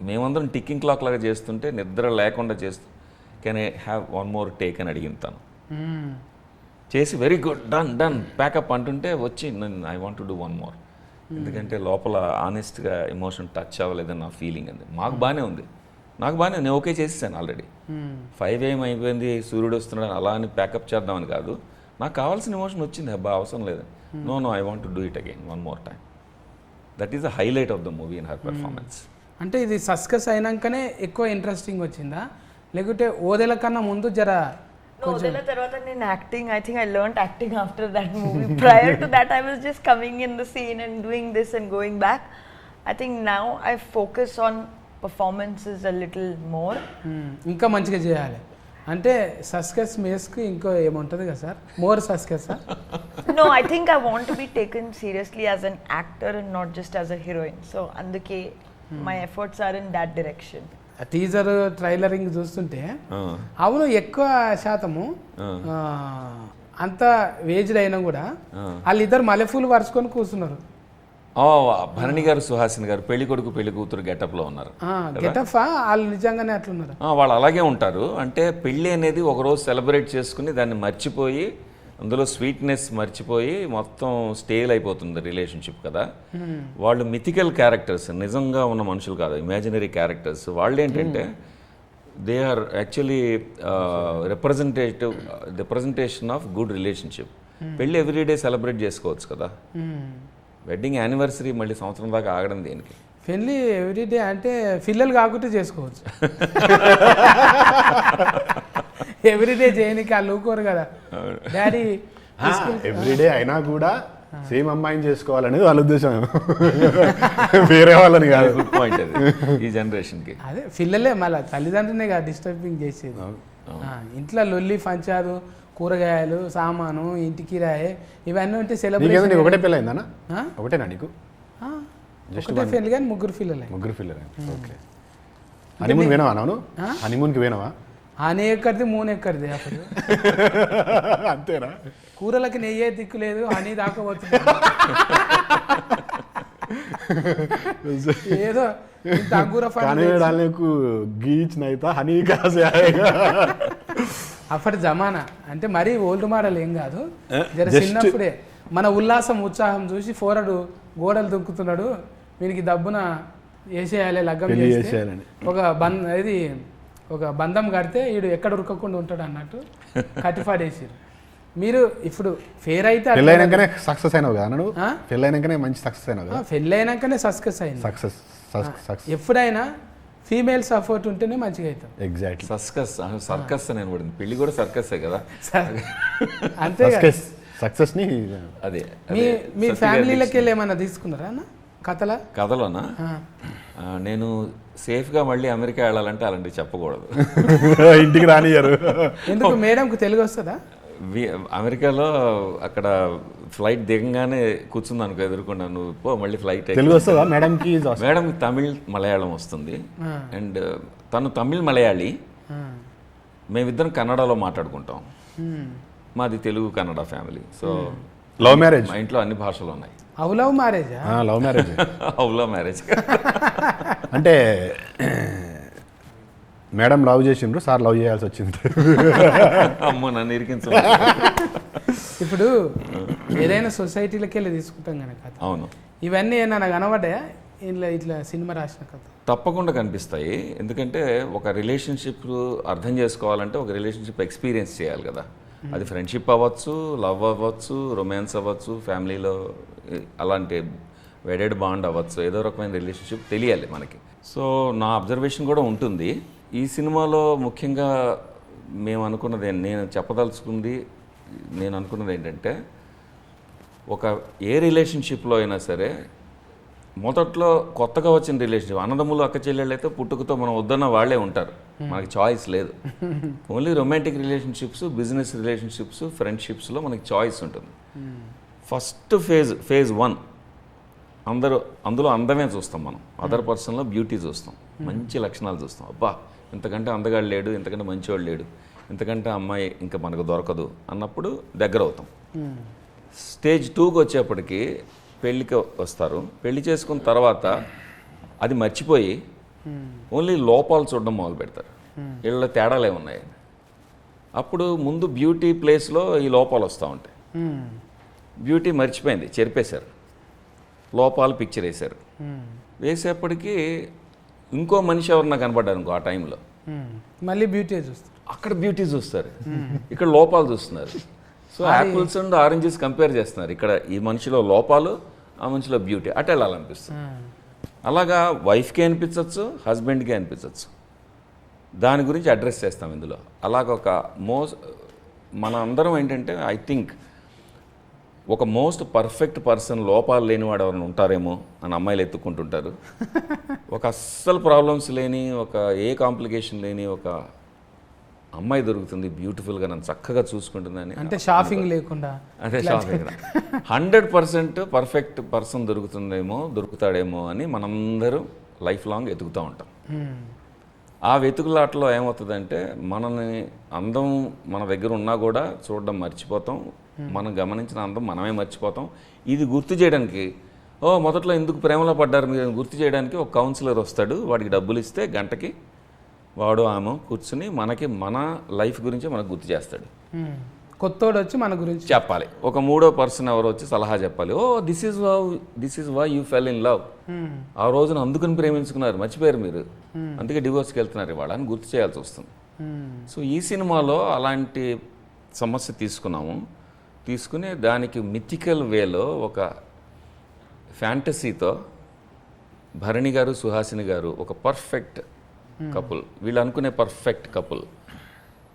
మేమందరం టిక్కింగ్ క్లాక్ లాగా చేస్తుంటే నిద్ర లేకుండా చేస్తూ can I have one more take అని అడిగింది తను. చేసి వెరీ గుడ్ డన్ ప్యాకప్ అంటుంటే వచ్చి I want to do one more, ఎందుకంటే లోపల ఆనెస్ట్గా ఎమోషన్ టచ్ అవ్వలేదని నా ఫీలింగ్. అంది మాకు బాగానే ఉంది, నాకు బాగానే, నేను ఓకే చేసేసాను ఆల్రెడీ. 5 AM అయిపోయింది, సూర్యుడు వస్తున్నాడు అలా అని ప్యాకప్ చేద్దామని కాదు, నాకు కావాల్సిన ఎమోషన్ వచ్చింది, అబ్బా అవసరం లేదు, no I want to do it again one more time. That is the highlight of the movie in her performance. అంటే ఇది సస్కస్ అయినాకనే ఎక్కువ ఇంట్రెస్టింగ్ వచ్చిందా, లేకుంటే ఓదెల కన్నా ముందు జర? ఓదెల తర్వాత నేను acting, I think I learned acting after that movie. Prior to that I was just coming in the scene and doing this and going back. I think now I focus on performances a little more. ఇంకా మంచిగా చేయాలి అంటే success మేస్కి ఇంకో ఏముంటుంది కదా సార్, more success? No, I think I want to be taken seriously as an actor and not just as a heroine. So అందుకే my efforts are in that direction. Teaser ట్రైలరింగ్ చూస్తుంటే అవును ఎక్కువ శాతము అంత వేజ్డ్ అయినా కూడా వాళ్ళిద్దరు మల్లెపూలు పరుచుకొని కూర్చున్నారు. భరణి గారు, సుహాసిని గారు పెళ్లి కొడుకు పెళ్లి కూతురు గెటప్లో ఉన్నారు. గెటప్ వాళ్ళు నిజంగానే అట్లున్నారు. వాళ్ళు అలాగే ఉంటారు. అంటే పెళ్ళి అనేది ఒకరోజు సెలబ్రేట్ చేసుకుని దాన్ని మర్చిపోయి అందులో స్వీట్నెస్ మర్చిపోయి మొత్తం స్టేల్ అయిపోతుంది రిలేషన్షిప్ కదా. వాళ్ళు మిథికల్ క్యారెక్టర్స్, నిజంగా ఉన్న మనుషులు కాదు, ఇమాజినరీ క్యారెక్టర్స్. వాళ్ళు ఏంటంటే they are actually representation of good relationship. పెళ్ళి ఎవ్రీడే సెలబ్రేట్ చేసుకోవచ్చు కదా. వెడ్డింగ్ యానివర్సరీ మళ్ళీ సంవత్సరం దాకా ఆగడం దేనికి? పెళ్ళి ఎవ్రీడే అంటే పిల్లలు కాకుంటే చేసుకోవచ్చు. ఎవ్రీడే చేయనికి వాళ్ళు ఊరుకోరు కదా డాడీ. ఎవ్రీడే అయినా కూడా సేమ్ అమ్మాయిని చేసుకోవాలనేది వాళ్ళ ఉద్దేశం, వేరే వాళ్ళని కాదు. గుడ్ పాయింట్ అది ఈ జనరేషన్కి. అదే పిల్లలే మళ్ళీ తల్లిదండ్రులనే కదా డిస్టర్బింగ్ చేసేది. ఇంట్లో లొల్లి పంచాదు, కూరగాయలు, సామాను, ఇంటి కిరాయి, ఇవన్నీ ఉంటే సెలబ్రేషన్. ఒకటే పిల్ల అయిందన్నా? ఒకటేనా నీకు? ఒకటే పెళ్ళి కానీ ముగ్గురు పిల్లలే. ముగ్గురు పిల్లలే. ఓకే. హనీమూన్ పోయినావా? అవును, హనీమూన్కి పోయినావా? హనీ ఎక్కడిది, మూన్ ఎక్కడిది అసలు. అంతేనా? కూరలకి నెయ్యే దిక్కు లేదు, హనీ దాకపోతుంది. ఏదో ఇంత అంగూర గీచ్ నైతా హనీ కాసే. అప్పటి జమానా అంటే మరీ ఓల్డ్ మోడల్ ఏం కాదు, జర చిన్నప్పుడే మన ఉల్లాసం ఉత్సాహం చూసి ఫోరడు గోడలు దుక్కుతున్నాడు, వీనికి దబ్బున వేసేయాలి లగ్గం చేస్తే ఒక బంధం కడితే వీడు ఎక్కడ ఉరకకుండా ఉంటాడు అన్నట్టు కట్టిపాడేసారు. మీరు ఇప్పుడు ఫేర్ అయితే పెళ్ళైనాకనే సక్సెస్ అయినావు కదా నువ్వు? పెళ్ళైనాకనే మంచి సక్సెస్ అయినావు కదా? పెళ్ళైనాకనే సక్సెస్ అయింది. సక్సెస్ ఎప్పుడైనా ఫీమేల్ సపోర్ట్ ఉంటేనే మంచిగా అవుతాం. ఎగ్జాక్ట్లీ. సర్కస్ అని పడింది, పెళ్లి కూడా సర్కస్ కదా. అంతే సక్సెస్ ని. అదే మీ ఫ్యామిలీలకి వెళ్ళి ఏమన్నా తీసుకున్నారా అన్న కథలోనా? నేను సేఫ్గా మళ్ళీ అమెరికా వెళ్ళాలంటే అలాంటివి చెప్పకూడదు. ఇంటికి రానియరు. ఎందుకు? మేడంకు తెలుగు వస్తుందా? అమెరికాలో అక్కడ ఫ్లైట్ దిగంగానే కూర్చుంది అనుకో ఎదుర్కొన్నా, నువ్వు పో మళ్ళీ ఫ్లైట్. తెలుగు వస్తుందా మేడంకి? మేడంకి తమిళ్ మలయాళం వస్తుంది, అండ్ తను తమిళ్ మలయాళీ, మేమిద్దరం కన్నడలో మాట్లాడుకుంటాం. మాది Telugu Kannada family. So love marriage. మా ఇంట్లో అన్ని భాషలు ఉన్నాయి. Love marriage? Love marriage. Love marriage అంటే మేడం లవ్ చేసిండ్రు, సార్ లవ్ చేయాల్సి వచ్చింది. అమ్మో నన్ను ఇరికించు. ఇప్పుడు ఏదైనా సొసైటీలకి వెళ్ళి తీసుకుంటాం కనుక. అవును. ఇవన్నీ ఏమన్నా కనబడ్డాయా ఇట్లా సినిమా రాసిన కథ? తప్పకుండా కనిపిస్తాయి. ఎందుకంటే ఒక రిలేషన్షిప్ అర్థం చేసుకోవాలంటే ఒక రిలేషన్షిప్ ఎక్స్పీరియన్స్ చేయాలి కదా. అది ఫ్రెండ్షిప్ అవ్వచ్చు, లవ్ అవ్వచ్చు, రొమాన్స్ అవ్వచ్చు, ఫ్యామిలీలో అలాంటి వెడెడ్ బాండ్ అవ్వచ్చు, ఏదో రకమైన రిలేషన్షిప్ తెలియాలి మనకి. సో నా అబ్జర్వేషన్ కూడా ఉంటుంది. ఈ సినిమాలో ముఖ్యంగా నేను అనుకున్నది ఏంటంటే ఒక ఏ రిలేషన్షిప్లో అయినా సరే మొదట్లో కొత్తగా వచ్చిన రిలేషన్షిప్, అన్నదమ్ములు అక్క చెల్లెళ్ళు అయితే పుట్టుకతో మనం వద్దన్న వాళ్ళే ఉంటారు, మనకి చాయిస్ లేదు. Only romantic relationships, business relationships, ఫ్రెండ్షిప్స్లో మనకి చాయిస్ ఉంటుంది. ఫస్ట్ ఫేజ్ 1 అందులో అందమే చూస్తాం మనం, అదర్ పర్సన్లో బ్యూటీ చూస్తాం, మంచి లక్షణాలు చూస్తాం. అబ్బా ఇంతకంటే అందగాడు లేడు, ఇంతకంటే మంచివాడు లేడు, ఇంతకంటే అమ్మాయి ఇంకా మనకు దొరకదు అన్నప్పుడు దగ్గర అవుతాం. స్టేజ్ 2కి వచ్చేప్పటికి పెళ్ళికి వస్తారు. పెళ్లి చేసుకున్న తర్వాత అది మర్చిపోయి ఓన్లీ లోపాలు చూడడం మొదలు పెడతారు, వీళ్ళ తేడాలు ఏమున్నాయి. అప్పుడు ముందు బ్యూటీ ప్లేస్లో ఈ లోపాలు వస్తూ ఉంటాయి. బ్యూటీ మర్చిపోయింది, చెరిపేశారు, లోపాలు పిక్చర్ వేశారు. వేసేప్పటికీ ఇంకో మనిషి ఎవరన్నా కనపడ్డారు ఇంకో ఆ టైంలో, మళ్ళీ బ్యూటీ చూస్తారు. అక్కడ బ్యూటీ చూస్తారు, ఇక్కడ లోపాలు చూస్తున్నారు. So apples and oranges compare చేస్తున్నారు. ఇక్కడ ఈ మనిషిలో లోపాలు, ఆ మనిషిలో బ్యూటీ, అటు వెళ్ళాలనిపిస్తుంది. అలాగా వైఫ్కి అనిపించవచ్చు, హస్బెండ్కి అనిపించవచ్చు. దాని గురించి అడ్రస్ చేస్తాం ఇందులో. అలాగొక మన అందరం ఏంటంటే ఐ థింక్ ఒక మోస్ట్ పర్ఫెక్ట్ పర్సన్ లోపాలు లేనివాడు ఎవరైనా ఉంటారేమో అని అమ్మాయిలు ఎత్తుక్కుంటుంటారు. ఒక అస్సలు ప్రాబ్లమ్స్ లేని, ఒక ఏ కాంప్లికేషన్ లేని ఒక అమ్మాయి దొరుకుతుంది, బ్యూటిఫుల్గా నన్ను చక్కగా చూసుకుంటుందని. అంటే షాపింగ్ లేకుండా, అదే షాపింగ్ 100% పర్ఫెక్ట్ పర్సన్ దొరుకుతాడేమో అని మనందరూ లైఫ్ లాంగ్ ఎతుకుతూ ఉంటాం. ఆ వెతుకులాటలో ఏమవుతుందంటే మనని అందం మన దగ్గర ఉన్నా కూడా చూడడం మర్చిపోతాం, మనం గమనించిన అందం మనమే మర్చిపోతాం. ఇది గుర్తు చేయడానికి మొదట్లో ఎందుకు ప్రేమలో పడ్డారు మీరు గుర్తు చేయడానికి ఒక కౌన్సిలర్ వస్తాడు. వాడికి డబ్బులు ఇస్తే గంటకి వాడు ఆమె కూర్చుని మన లైఫ్ గురించి మనకు గుర్తు చేస్తాడు. కొత్తోడు వచ్చి మన గురించి చెప్పాలి. ఒక మూడో పర్సన్ ఎవరో వచ్చి సలహా చెప్పాలి. Oh this is why you fell in love, ఆ రోజున అందుకని ప్రేమించుకున్నారు, మర్చిపోయారు మీరు, అందుకే డివోర్స్కి వెళ్తున్నారు ఇవాళ అని గుర్తు చేయాల్సి వస్తుంది. సో ఈ సినిమాలో అలాంటి సమస్య తీసుకుని దానికి మిథికల్ వేలో ఒక ఫ్యాంటసీతో భరణి గారు సుహాసిని గారు ఒక పర్ఫెక్ట్ కపుల్, వీళ్ళు అనుకునే పర్ఫెక్ట్ కపుల్,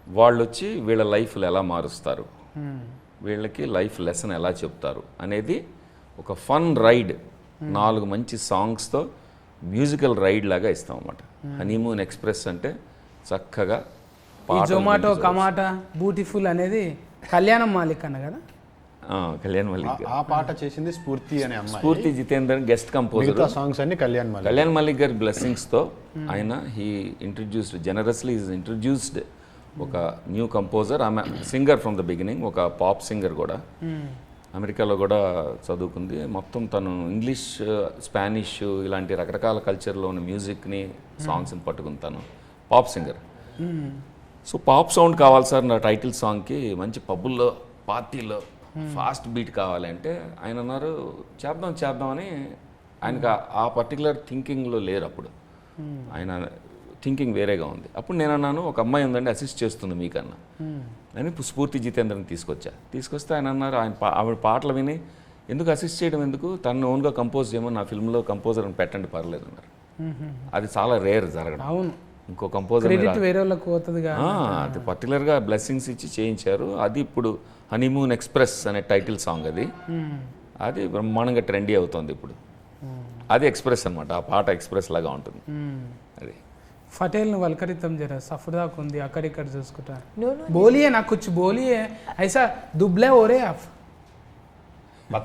వాళ్ళు వచ్చి వీళ్ళ లైఫ్లు ఎలా మారుస్తారు, వీళ్ళకి లైఫ్ లెసన్ ఎలా చెప్తారు అనేది ఒక ఫన్ రైడ్, 4 మంచి సాంగ్స్తో మ్యూజికల్ రైడ్ లాగా ఇస్తాం అన్నమాట. హనీమూన్ ఎక్స్ప్రెస్ అంటే చక్కగా ఈ జొమాటో కమాటా బ్యూటిఫుల్ అనేది కళ్యాణం మాలిక్ అన్న కదా. కళ్యాణ్ మల్లిక్ ఆ పాట చేసింది స్ఫూర్తి అనే అమ్మాయి. స్ఫూర్తి జితేందర్ గెస్ట్ కంపోజర్. సాంగ్స్ అన్ని కళ్యాణ్ మల్లిక్ గారి బ్లెస్సింగ్స్తో ఆయన జనరస్లీ ఇంట్రడ్యూస్డ్ ఒక న్యూ కంపోజర్. ఆమె సింగర్ ఫ్రమ్ ద బిగినింగ్, ఒక పాప్ సింగర్ కూడా, అమెరికాలో కూడా చదువుకుంది. మొత్తం తను ఇంగ్లీష్, స్పానిష్ ఇలాంటి రకరకాల కల్చర్లో ఉన్న మ్యూజిక్ని, సాంగ్స్ని పట్టుకుని తను pop singer. So pop sound కావాలి సార్ నా టైటిల్ సాంగ్కి, మంచి పబ్బుల్లో పార్టీలో ఫాస్ట్ బీట్ కావాలంటే ఆయన అన్నారు చేద్దామని. ఆయనకు ఆ పర్టికులర్ థింకింగ్లో లేరు అప్పుడు, ఆయన థింకింగ్ వేరేగా ఉంది. అప్పుడు నేను అన్నాను ఒక అమ్మాయి ఉందండి అసిస్ట్ చేస్తుంది మీకన్నా అని స్ఫూర్తి జితేంద్రని తీసుకొస్తే ఆయన అన్నారు ఆవిడ పాటలు విని ఎందుకు అసిస్ట్ చేయడం, ఎందుకు తను ఓన్గా కంపోజ్ చేయమని, నా ఫిల్మ్లో కంపోజర్ అని పెట్టండి పర్లేదు అన్నారు. అది చాలా రేర్ జరగడం. అవును, ఇంకో కంపోజర్ వేరే వాళ్ళకి పోతుందిగా, అది పర్టికులర్గా బ్లెస్సింగ్స్ ఇచ్చి చేయించారు. అది ఇప్పుడు హనీమూన్ ఎక్స్ప్రెస్ అనే టైటిల్ సాంగ్ అది బ్రహ్మాండంగా ట్రెండీ అవుతుంది ఇప్పుడు. అది ఎక్స్ప్రెస్ అనమాట, ఆ పాట ఎక్స్ప్రెస్ లాగా ఉంటుంది. అది ఫటేల్ని వల్కరితం జరా సఫర్దాకు ఉంది అక్కడిక్కడ చూసుకుంటా. బోలియే నాకు కుछ बोलिए ऐसा दुबले हो रहे आप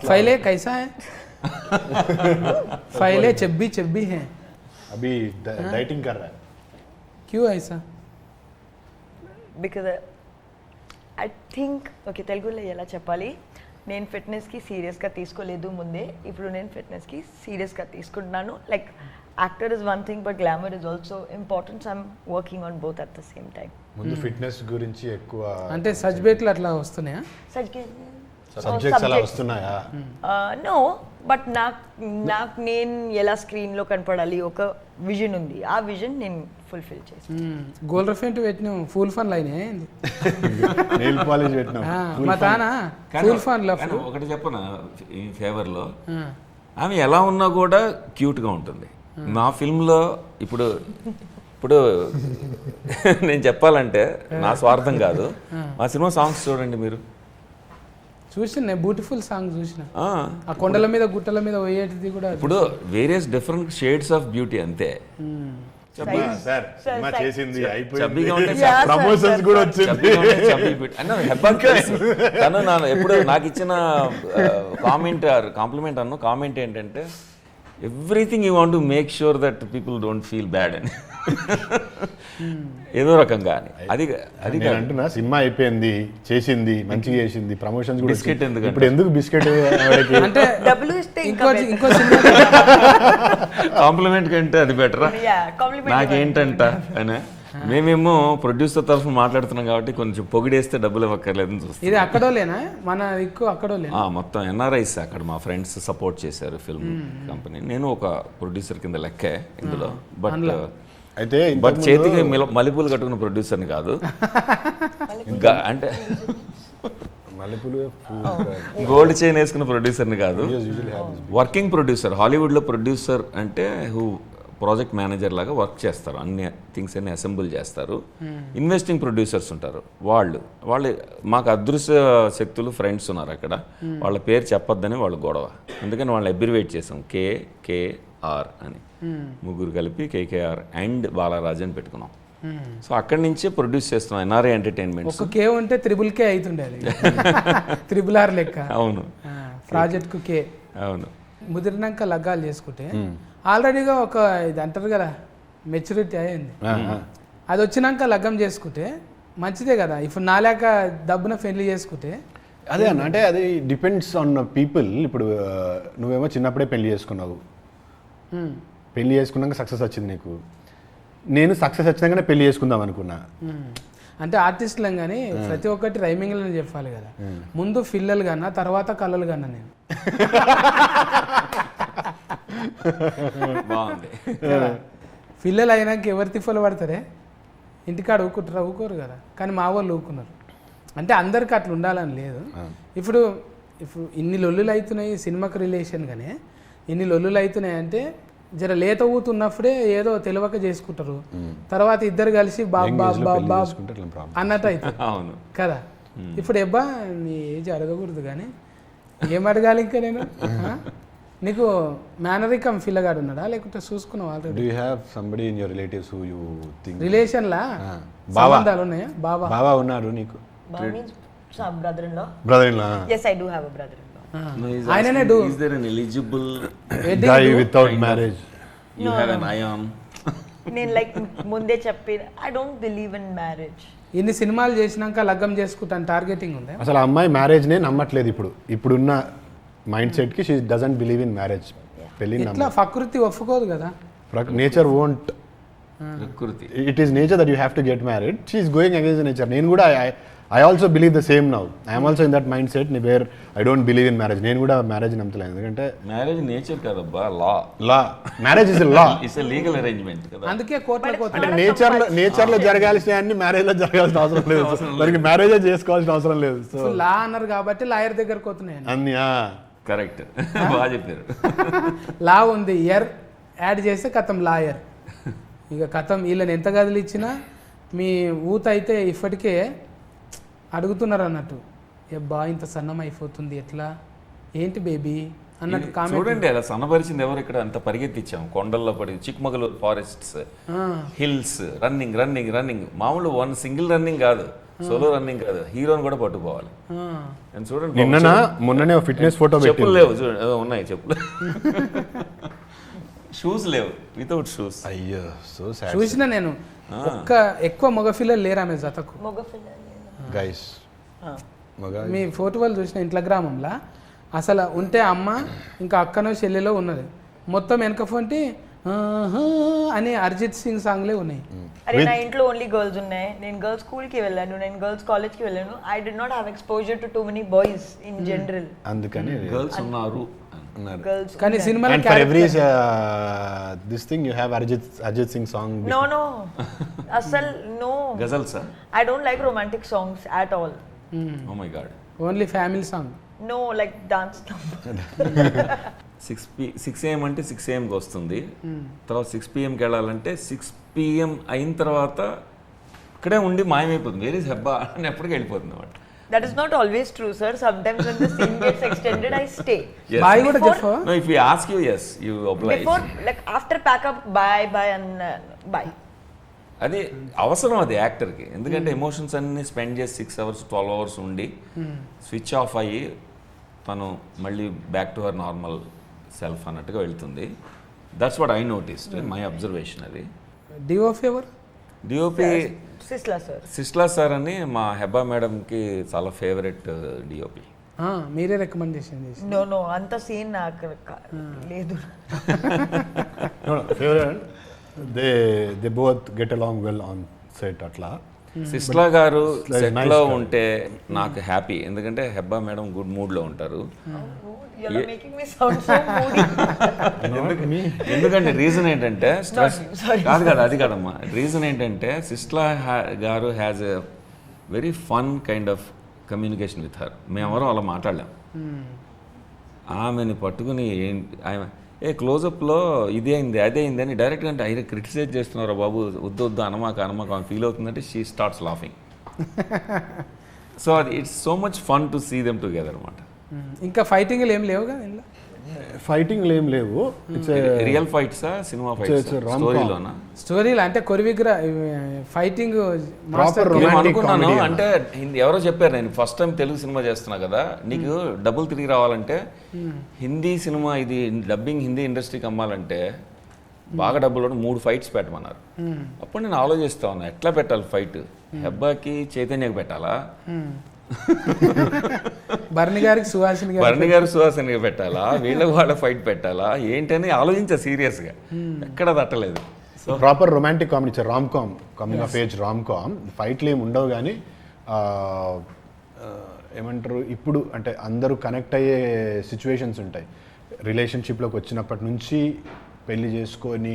फैले कैसा है फैले चब्बी हैं अभी डाइटिंग कर रहा है क्यों ऐसा బికాజ్ ఐ థింక్ ఓకే తెలుగులో ఎలా చెప్పాలి, నేను ఫిట్నెస్కి సీరియస్గా తీసుకోలేదు ముందే, ఇప్పుడు నేను ఫిట్నెస్కి సీరియస్గా తీసుకుంటున్నాను. Like actor is one thing but glamour is also important. I'm working on both at the same time. ముందు ఫిట్నెస్ గురించి ఎక్కువ అంటే సబ్జెక్టులు అట్లా వస్తున్నాయా, సబ్జెక్ట్స్ అలా వస్తున్నాయా? నో, బట్ నాకు నేను ఎలా స్క్రీన్లో కనపడాలి ఒక విజన్ ఉంది, ఆ విజన్ నేను ఫుల్ఫిల్ చేస్తాను. గోల్ రఫెంట్ పెట్టినాం ఫుల్ ఫన్ లైన్ ఏంది, నెయిల్ పాలిష్ పెట్టినాం మా తానా ఫుల్ ఫన్ లో. ఒకటి చెప్పనా ఈ ఫేవర్లో, ఆమె ఎలా ఉన్నా కూడా క్యూట్గా ఉంటుంది. నా ఫిల్మ్లో ఇప్పుడు నేను చెప్పాలంటే నా స్వార్థం కాదు, మా సినిమా సాంగ్స్ చూడండి మీరు. చూసిన బ్యూటిఫుల్ సాంగ్ చూసిన, ఆ కొండల మీద గుట్టల మీద పోయేటిది కూడా. ఇప్పుడు various different shades of beauty అంతే. సార్ సినిమా చేసింది చబ్బీగా ఉంటే ప్రమోషన్స్ కూడా వచ్చింది. తను ఎప్పుడు నాకు ఇచ్చిన కాంప్లిమెంట్ ఏంటంటే everything you want to make sure that people don't feel bad అని, ఏదో రకంగా అని. అది నేను అంటున్నా సినిమా అయిపోయింది, చేసింది, మంచిగా చేసింది, ప్రమోషన్స్ కూడా బిస్కెట్ ఎందుకు ఇప్పుడు ఎందుకు బిస్కెట్ అంటే డబ్బులు ఇస్తే ఇంకో సినిమా కాంప్లిమెంట్ కంటే అది బెటరా నాకేంటంట అని. మేమేమో ప్రొడ్యూసర్ తరఫున మాట్లాడుతున్నాం కాబట్టి కొంచెం పొగిడేస్తే డబ్బులు ఇవ్వక్కర్లేదని చూస్తాం. ఇది అక్కడోలేనా మన ఎక్కువ అక్కడోలేనా? మొత్తం ఎన్ఆర్ఐస్ అక్కడ మా ఫ్రెండ్స్ సపోర్ట్ చేశారు ఫిల్మ్ కంపెనీ. నేను ఒక ప్రొడ్యూసర్ కింద లెక్కే ఇందులో. బట్ చేతికి మల్లెపూలు కట్టుకున్న ప్రొడ్యూసర్ని కాదు, ఇంకా అంటే గోల్డ్ చైన్ వేసుకున్న ప్రొడ్యూసర్ని కాదు, వర్కింగ్ ప్రొడ్యూసర్. హాలీవుడ్లో ప్రొడ్యూసర్ అంటే ప్రాజెక్ట్ మేనేజర్ లాగా వర్క్ చేస్తారు, అన్ని థింగ్స్ అన్ని అసెంబుల్ చేస్తారు. ఇన్వెస్టింగ్ ప్రొడ్యూసర్స్ ఉంటారు, వాళ్ళు మాకు అదృశ్య శక్తులు ఫ్రెండ్స్ ఉన్నారు అక్కడ, వాళ్ళ పేరు చెప్పొద్దని వాళ్ళు గొడవ, అందుకని వాళ్ళని అబ్రివేట్ చేసాం KKR అని. ముగ్గురు కలిపి KKR అండ్ బాలరాజ్ అని పెట్టుకున్నాం. సో అక్కడి నుంచే ప్రొడ్యూస్ చేస్తున్నాం ఎన్ఆర్ఐ ఎంటర్టైన్మెంట్స్. ఒక K ఉంటే త్రిబుల్ K అవుతుండే, అది R లెక్క. అవును, ప్రాజెక్ట్కు K. అవును. ముదిరినాక లగ్గాలు చేసుకుంటే ఆల్రెడీగా ఒక ఇది అంటారు కదా మెచ్యూరిటీ అయ్యింది, అది వచ్చినాక లగ్గం చేసుకుంటే మంచిదే కదా. ఇప్పుడు నాలేక డబ్బున పెళ్లి చేసుకుంటే అదే అన్న, అంటే అది డిపెండ్స్ ఆన్ పీపుల్. ఇప్పుడు నువ్వేమో చిన్నప్పుడే పెళ్లి చేసుకున్నావు, పెళ్లి చేసుకున్నాక సక్సెస్ వచ్చింది నీకు. నేను సక్సెస్ వచ్చినాకనే పెళ్లి చేసుకుందాం అనుకున్నా. అంటే ఆర్టిస్టులం కానీ ప్రతి ఒక్కటి రైమింగ్లోనే చెప్పాలి కదా. ముందు ఫిల్లలు కన్నా తర్వాత కళ్ళలు కన్నా నేను. బాగుంది. ఫిల్లలు అయినాక ఎవరు తిప్పలు పడతారే, ఇంటికాడ ఊకుంటారా? ఊకోరు కదా. కానీ మా వాళ్ళు ఊకున్నారు. అంటే అందరికి అట్లా ఉండాలని లేదు. ఇప్పుడు ఇన్ని లొల్లులు అవుతున్నాయి సినిమాకి రిలేషన్ గానే, ఇన్ని లొల్లులు అవుతున్నాయి అంటే జర లేత ఊతున్నప్పుడే ఏదో తెలియక చేసుకుంటారు. తర్వాత ఇద్దరు కలిసి బాబ్ బాబ్ బాబ్ బాబ్ అన్నట్టు అవుతుంది అవును కదా. ఇప్పుడు ఎబ్బా నీ ఏజ్ అడగకూడదు కానీ ఏం అడగాలి ఇంకా నేను. నీకు మేనరికం ఫిల్లగాడు ఉన్నాడా లేకుంటే చూసుకున్నావు already? Do you have somebody in your relatives who you think రిలేషన్లా సంబంధాలు ఉన్నాయా? బాబా బావా ఉన్నాడు నీకు? Baba means some brother-in-law. Brother-in-law. Yes, I do have a brother-in-law. ఆయననే do Is there an eligible Guy without marriage. you have an eye on? నేను like ముందే చెప్పి I don't believe in marriage. ఇన్ని సినిమాలు చేసినాక లగ్గం చేసుకుంటాను టార్గెటింగ్ ఉందా? అసలు ఆ అమ్మాయి మ్యారేజ్నే నమ్మట్లేదు ఇప్పుడున్న మైండ్ సెట్కి. She doesn't believe in marriage. పెళ్ళి ఇట్లా ప్రకృతి ఒప్పుకోదు కదా. Nature won't. ప్రకృతి. It is nature that you have to get married. She is going against nature. నేను కూడా I also believe the same now. I'm also in that mindset where I don't believe in marriage. నేను కూడా marriage నమ్మలేదు. ఎందుకంటే marriage nature కాదబ్బా, law marriage is law. It's a legal arrangement కదా. అందుకే కోర్టులకు అంటే పోతాను. నేచర్ లో జరగాల్సిన అన్ని మ్యారేజ్ లో జరగాల్సిన అవసరం లేదు. దానికి మ్యారేజ్ చేసుకోవాల్సిన అవసరం లేదు. సో లా అన్నారు కాబట్టి లాయర్ దగ్గరకు పోతున్నాయి. అన్ని కరెక్ట్. బాగా చెప్పారు. లా ఉంది, ఇయర్ యాడ్ చేస్తే కథం లాయర్. ఇక కథం వీళ్ళని ఎంత గదులు ఇచ్చినా మీ ఊత అయితే ఇప్పటికే అడుగుతున్నారు అన్నట్టు. బా ఇంత సన్నం అయిపోతుంది ఎట్లా ఏంటి బేబీ అన్నట్టు కామెంట్. చూడండి అలా సన్నపరిచింది ఎవరు ఇక్కడ. అంత పరిగెత్తిచ్చాం కొండల్లో పడి, Chikmagalur forests, hills, running running running. మామూలు వన్ సింగిల్ రన్నింగ్ కాదు, సోలో రన్నింగ్ కాదు, హీరోని కూడా పట్టుకోవాలి. చూడండి మొన్ననే ఫిట్నెస్ ఫోటో చెప్పులు లేవు, చూడండి ఉన్నాయి చెప్పులు. షూస్ లేవు, వితౌట్ షూస్. అయ్యో సో సాడ్. చూసిన నేను ఎక్కువ మగ పిల్లలు లేరు ఆమె జతకు. గైస్ మీ ఫోటో వాళ్ళు చూసిన ఇంట్లో గ్రామంలో అసలు ఉంటే అమ్మ ఇంకా అక్కనో చెల్లెలో ఉన్నది. మొత్తం వెనక ఫోన్టి అని అరిజిత్ సింగ్ సాంగ్లే ఉన్నాయి. అరే నా ఇంట్లో ఓన్లీ గర్ల్స్ ఉన్నాయి. నేను గర్ల్స్ స్కూల్కి వెళ్ళాను, నేను గర్ల్స్ కాలేజ్కి వెళ్ళాను. I did not have exposure to too many boys in general. అందుకని గర్ల్స్ ఉన్నారు. గర్ల్స్ కానీ సినిమాలో and for every this thing you have Arjit Singh song. No asal no గజల్ sir. I don't like romantic songs at all. Oh my God. Only family song. No, like dance number. 6 AM అంటే 6 AMకి వస్తుంది. తర్వాత 6 PMకి వెళ్ళాలంటే 6 PM అయిన తర్వాత ఇక్కడే ఉండి మాయమైపోతుంది. వేర్ ఇస్ హెబ్బా అని ఎప్పటికీ వెళ్ళిపోతుంది అన్నమాట. That is not always true, sir. Sometimes when the scene gets extended, I stay. Yes. Boy కూడా Before- చెప్పు. No, if we ask you, yes, you oblige. Before, like after pack up, bye and bye. అది అవసరం అది యాక్టర్కి. ఎందుకంటే emotions అన్ని spend చేసి 6 hours 12 hours ఉండి switch off అయ్యి తను మళ్ళీ back to her normal self అన్నట్టుగా వెళ్తుంది. That's what I noticed, my observation. అది డిఓఫ్ ఎవరు? DOP Sisla, sir. Sisla sir అని మా హెబ్బా మేడంకి చాలా ఫేవరెట్ డిఓపి. మీరే రికమెండేషన్ చేసి. No, anta scene నాకు లేదు. No, favorite. They both get along well on set atla. Sisla గారు Nice సెట్లో guy. ఉంటే నాకు హ్యాపీ. ఎందుకంటే హెబ్బా మేడం గుడ్ మూడ్లో ఉంటారు. You are making me sound so moody. ఎందుకంటే రీజన్ ఏంటంటే స్ట్రెస్ sorry. కాదు అది కాదమ్మా. రీజన్ ఏంటంటే సిస్లా గారు has a very fun kind of communication with her. మేమెవరూ అలా మాట్లాడలేం. ఆమెని పట్టుకుని ఆమె క్లోజప్లో ఇదే అయింది అదే అయింది అని డైరెక్ట్గా అంటే ఆయన క్రిటిసైజ్ చేస్తున్నారు. బాబు వద్దు అనమాక ఆమె ఫీల్ అవుతుందంటే షీ స్టార్ట్స్ లాఫింగ్. సో అది it's so much fun to see them together అనమాట. ఇంకా ఫైటింగ్ ఏం లేవుగా ఇందులో? ఫైటింగ్ ఏం లేవు. ఇట్స్ రియల్ ఫైట్సా సినిమా ఫైట్స్ స్టోరీలోనా? స్టోరీలు అంటే కొరివిగ్రా ఫైటింగ్ Proper నేను romantic అనుకున్నాను comedy అంటే ఎవరో చెప్పారు, నేను ఫస్ట్ టైం తెలుగు సినిమా చేస్తున్నా కదా, నీకు డబ్బులు తిరిగి రావాలంటే హిందీ సినిమా ఇది డబ్బింగ్ హిందీ ఇండస్ట్రీకి అమ్మాలంటే బాగా డబ్బులు 3 ఫైట్స్ పెట్టమన్నారు. అప్పుడు నేను ఆలోచిస్తా ఉన్నా ఎట్లా పెట్టాలి ఫైట్. హెబ్బాకి చైతన్యకి పెట్టాలా, భరణి గారికి సుహాసిని గారు, భరణి గారు సుహాసిని పెట్టాలా, వీళ్ళ ఫైట్ పెట్టాలా ఏంటని ఆలోచించా సీరియస్గా. ఎక్కడ తట్టలేదు. ప్రాపర్ రొమాంటిక్ కామెడీ ఇచ్చారు, rom com, coming of age rom com. ఫైట్లు ఏమి ఉండవు కానీ ఏమంటారు ఇప్పుడు అంటే అందరూ కనెక్ట్ అయ్యే సిచ్యువేషన్స్ ఉంటాయి. రిలేషన్షిప్లోకి వచ్చినప్పటి నుంచి పెళ్లి చేసుకొని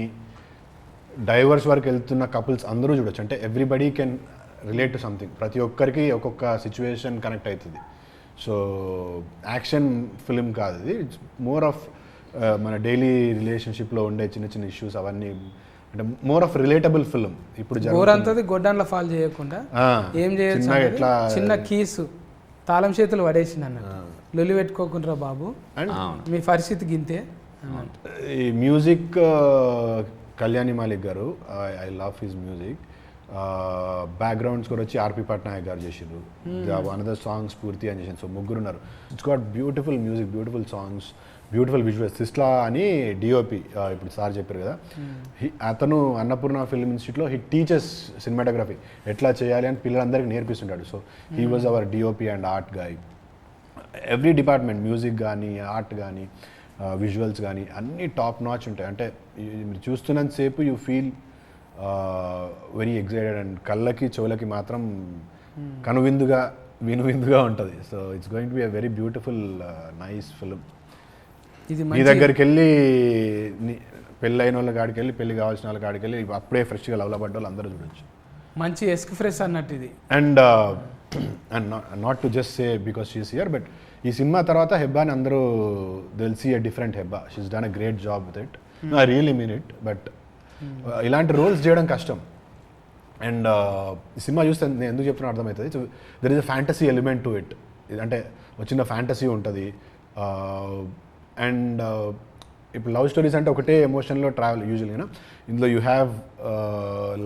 డైవర్స్ వరకు వెళ్తున్న కపుల్స్ అందరూ చూడొచ్చు. అంటే everybody can relate to something, ప్రతి ఒక్కరికి ఒక్కొక్క సిచ్యువేషన్ కనెక్ట్ అవుతుంది. సో యాక్షన్ ఫిలిం కాదు ఇది, ఇట్స్ మోర్ ఆఫ్ మన డైలీ రిలేషన్షిప్లో ఉండే చిన్న చిన్న ఇష్యూస్ అవన్నీ, అంటే మోర్ ఆఫ్ రిలేటబుల్ ఫిలిం. ఇప్పుడు ఊరంతది గొడ్డాన్లో ఫాల్ చేయకుండా ఏం చేయొచ్చు చిన్నగా ఎట్లా చిన్న కీసు తాళం చేతులు పడేసింది అన్నట్టు, లొల్లి పెట్టుకోకుండా బాబు మీ పరిస్థితి గింతే అన్నట్టు. ఈ మ్యూజిక్ కళ్యాణి మాలిక్ గారు, I love his music. Background score వచ్చి ఆర్పి పట్నాయక్ గారు చేసిండ్రు. అనదర్ సాంగ్స్ పూర్తి అని చేసింది. సో ముగ్గురు ఉన్నారు. It's got beautiful music, beautiful songs, beautiful visuals. సిస్లా అని డిఓపి ఇప్పుడు సార్ చెప్పారు కదా, అతను అన్నపూర్ణ ఫిల్మ్ ఇన్స్టిట్యూట్లో హీ టీచర్స్ సినిమాటోగ్రఫీ ఎట్లా చేయాలి అని పిల్లలందరికీ నేర్పిస్తుంటాడు. So he was our DOP and art guy. Every department, music కానీ, ఆర్ట్ కానీ, విజువల్స్ కానీ అన్నీ టాప్ నాచ్ ఉంటాయి. అంటే మీరు చూస్తున్నంతసేపు you feel very excited and కళ్ళకి చెవులకి మాత్రం కనువిందుగా వినువిందుగా ఉంటుంది. So it's going to be a very beautiful nice film. ఇది మీ దగ్గరికి వెళ్ళి పెళ్ళైన వాళ్ళ కాడికి వెళ్ళి, పెళ్లి కావాల్సిన వాళ్ళ కాడికి వెళ్ళి అప్పుడే ఫ్రెష్గా లవ్లో పడ్డ వాళ్ళు అందరూ చూడొచ్చు. మంచి ఎస్క్ ఫ్రెష్ అన్నట్టు ఇది. And not to just say because she's here, but ఈ సినిమా తర్వాత హెబ్బాని అందరూ will see a different Hebah. She's done a great job with it. I really mean it. But ఇలాంటి రోల్స్ చేయడం కష్టం. అండ్ ఈ సినిమా చూస్తే నేను ఎందుకు చెప్తున్నా అర్థమవుతుంది. There is a fantasy element to it. అంటే వచ్చిన ఫ్యాంటసీ ఉంటుంది. అండ్ ఇప్పుడు లవ్ స్టోరీస్ అంటే ఒకటే ఎమోషన్లో ట్రావెల్ యూజువల్గా. ఇందులో you have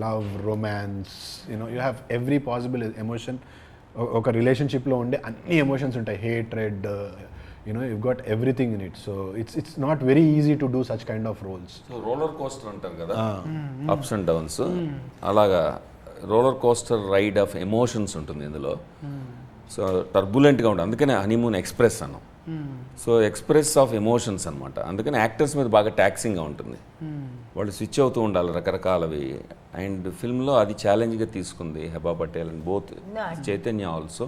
love, romance, you know you have every possible emotion. ఒక రిలేషన్షిప్లో ఉండే అన్ని ఎమోషన్స్ ఉంటాయి. Hatred, you know you got everything in it. So it's not very easy to do such kind of roles. So roller coaster అంటారు కదా, ups and downs, అలాగా roller coaster ride of emotions ఉంటుంది ఇందులో. సో టర్బులెంట్గా ఉంటుంది, అందుకనే honeymoon express అన్నాం. So express of emotions అనమాట. అందుకని యాక్టర్స్ మీద బాగా ట్యాక్సింగ్గా ఉంటుంది. వాళ్ళు స్విచ్ అవుతూ ఉండాలి రకరకాలవి. అండ్ ఫిల్మ్లో అది ఛాలెంజ్గా తీసుకుంది Heba Patel and both Chaitanya also.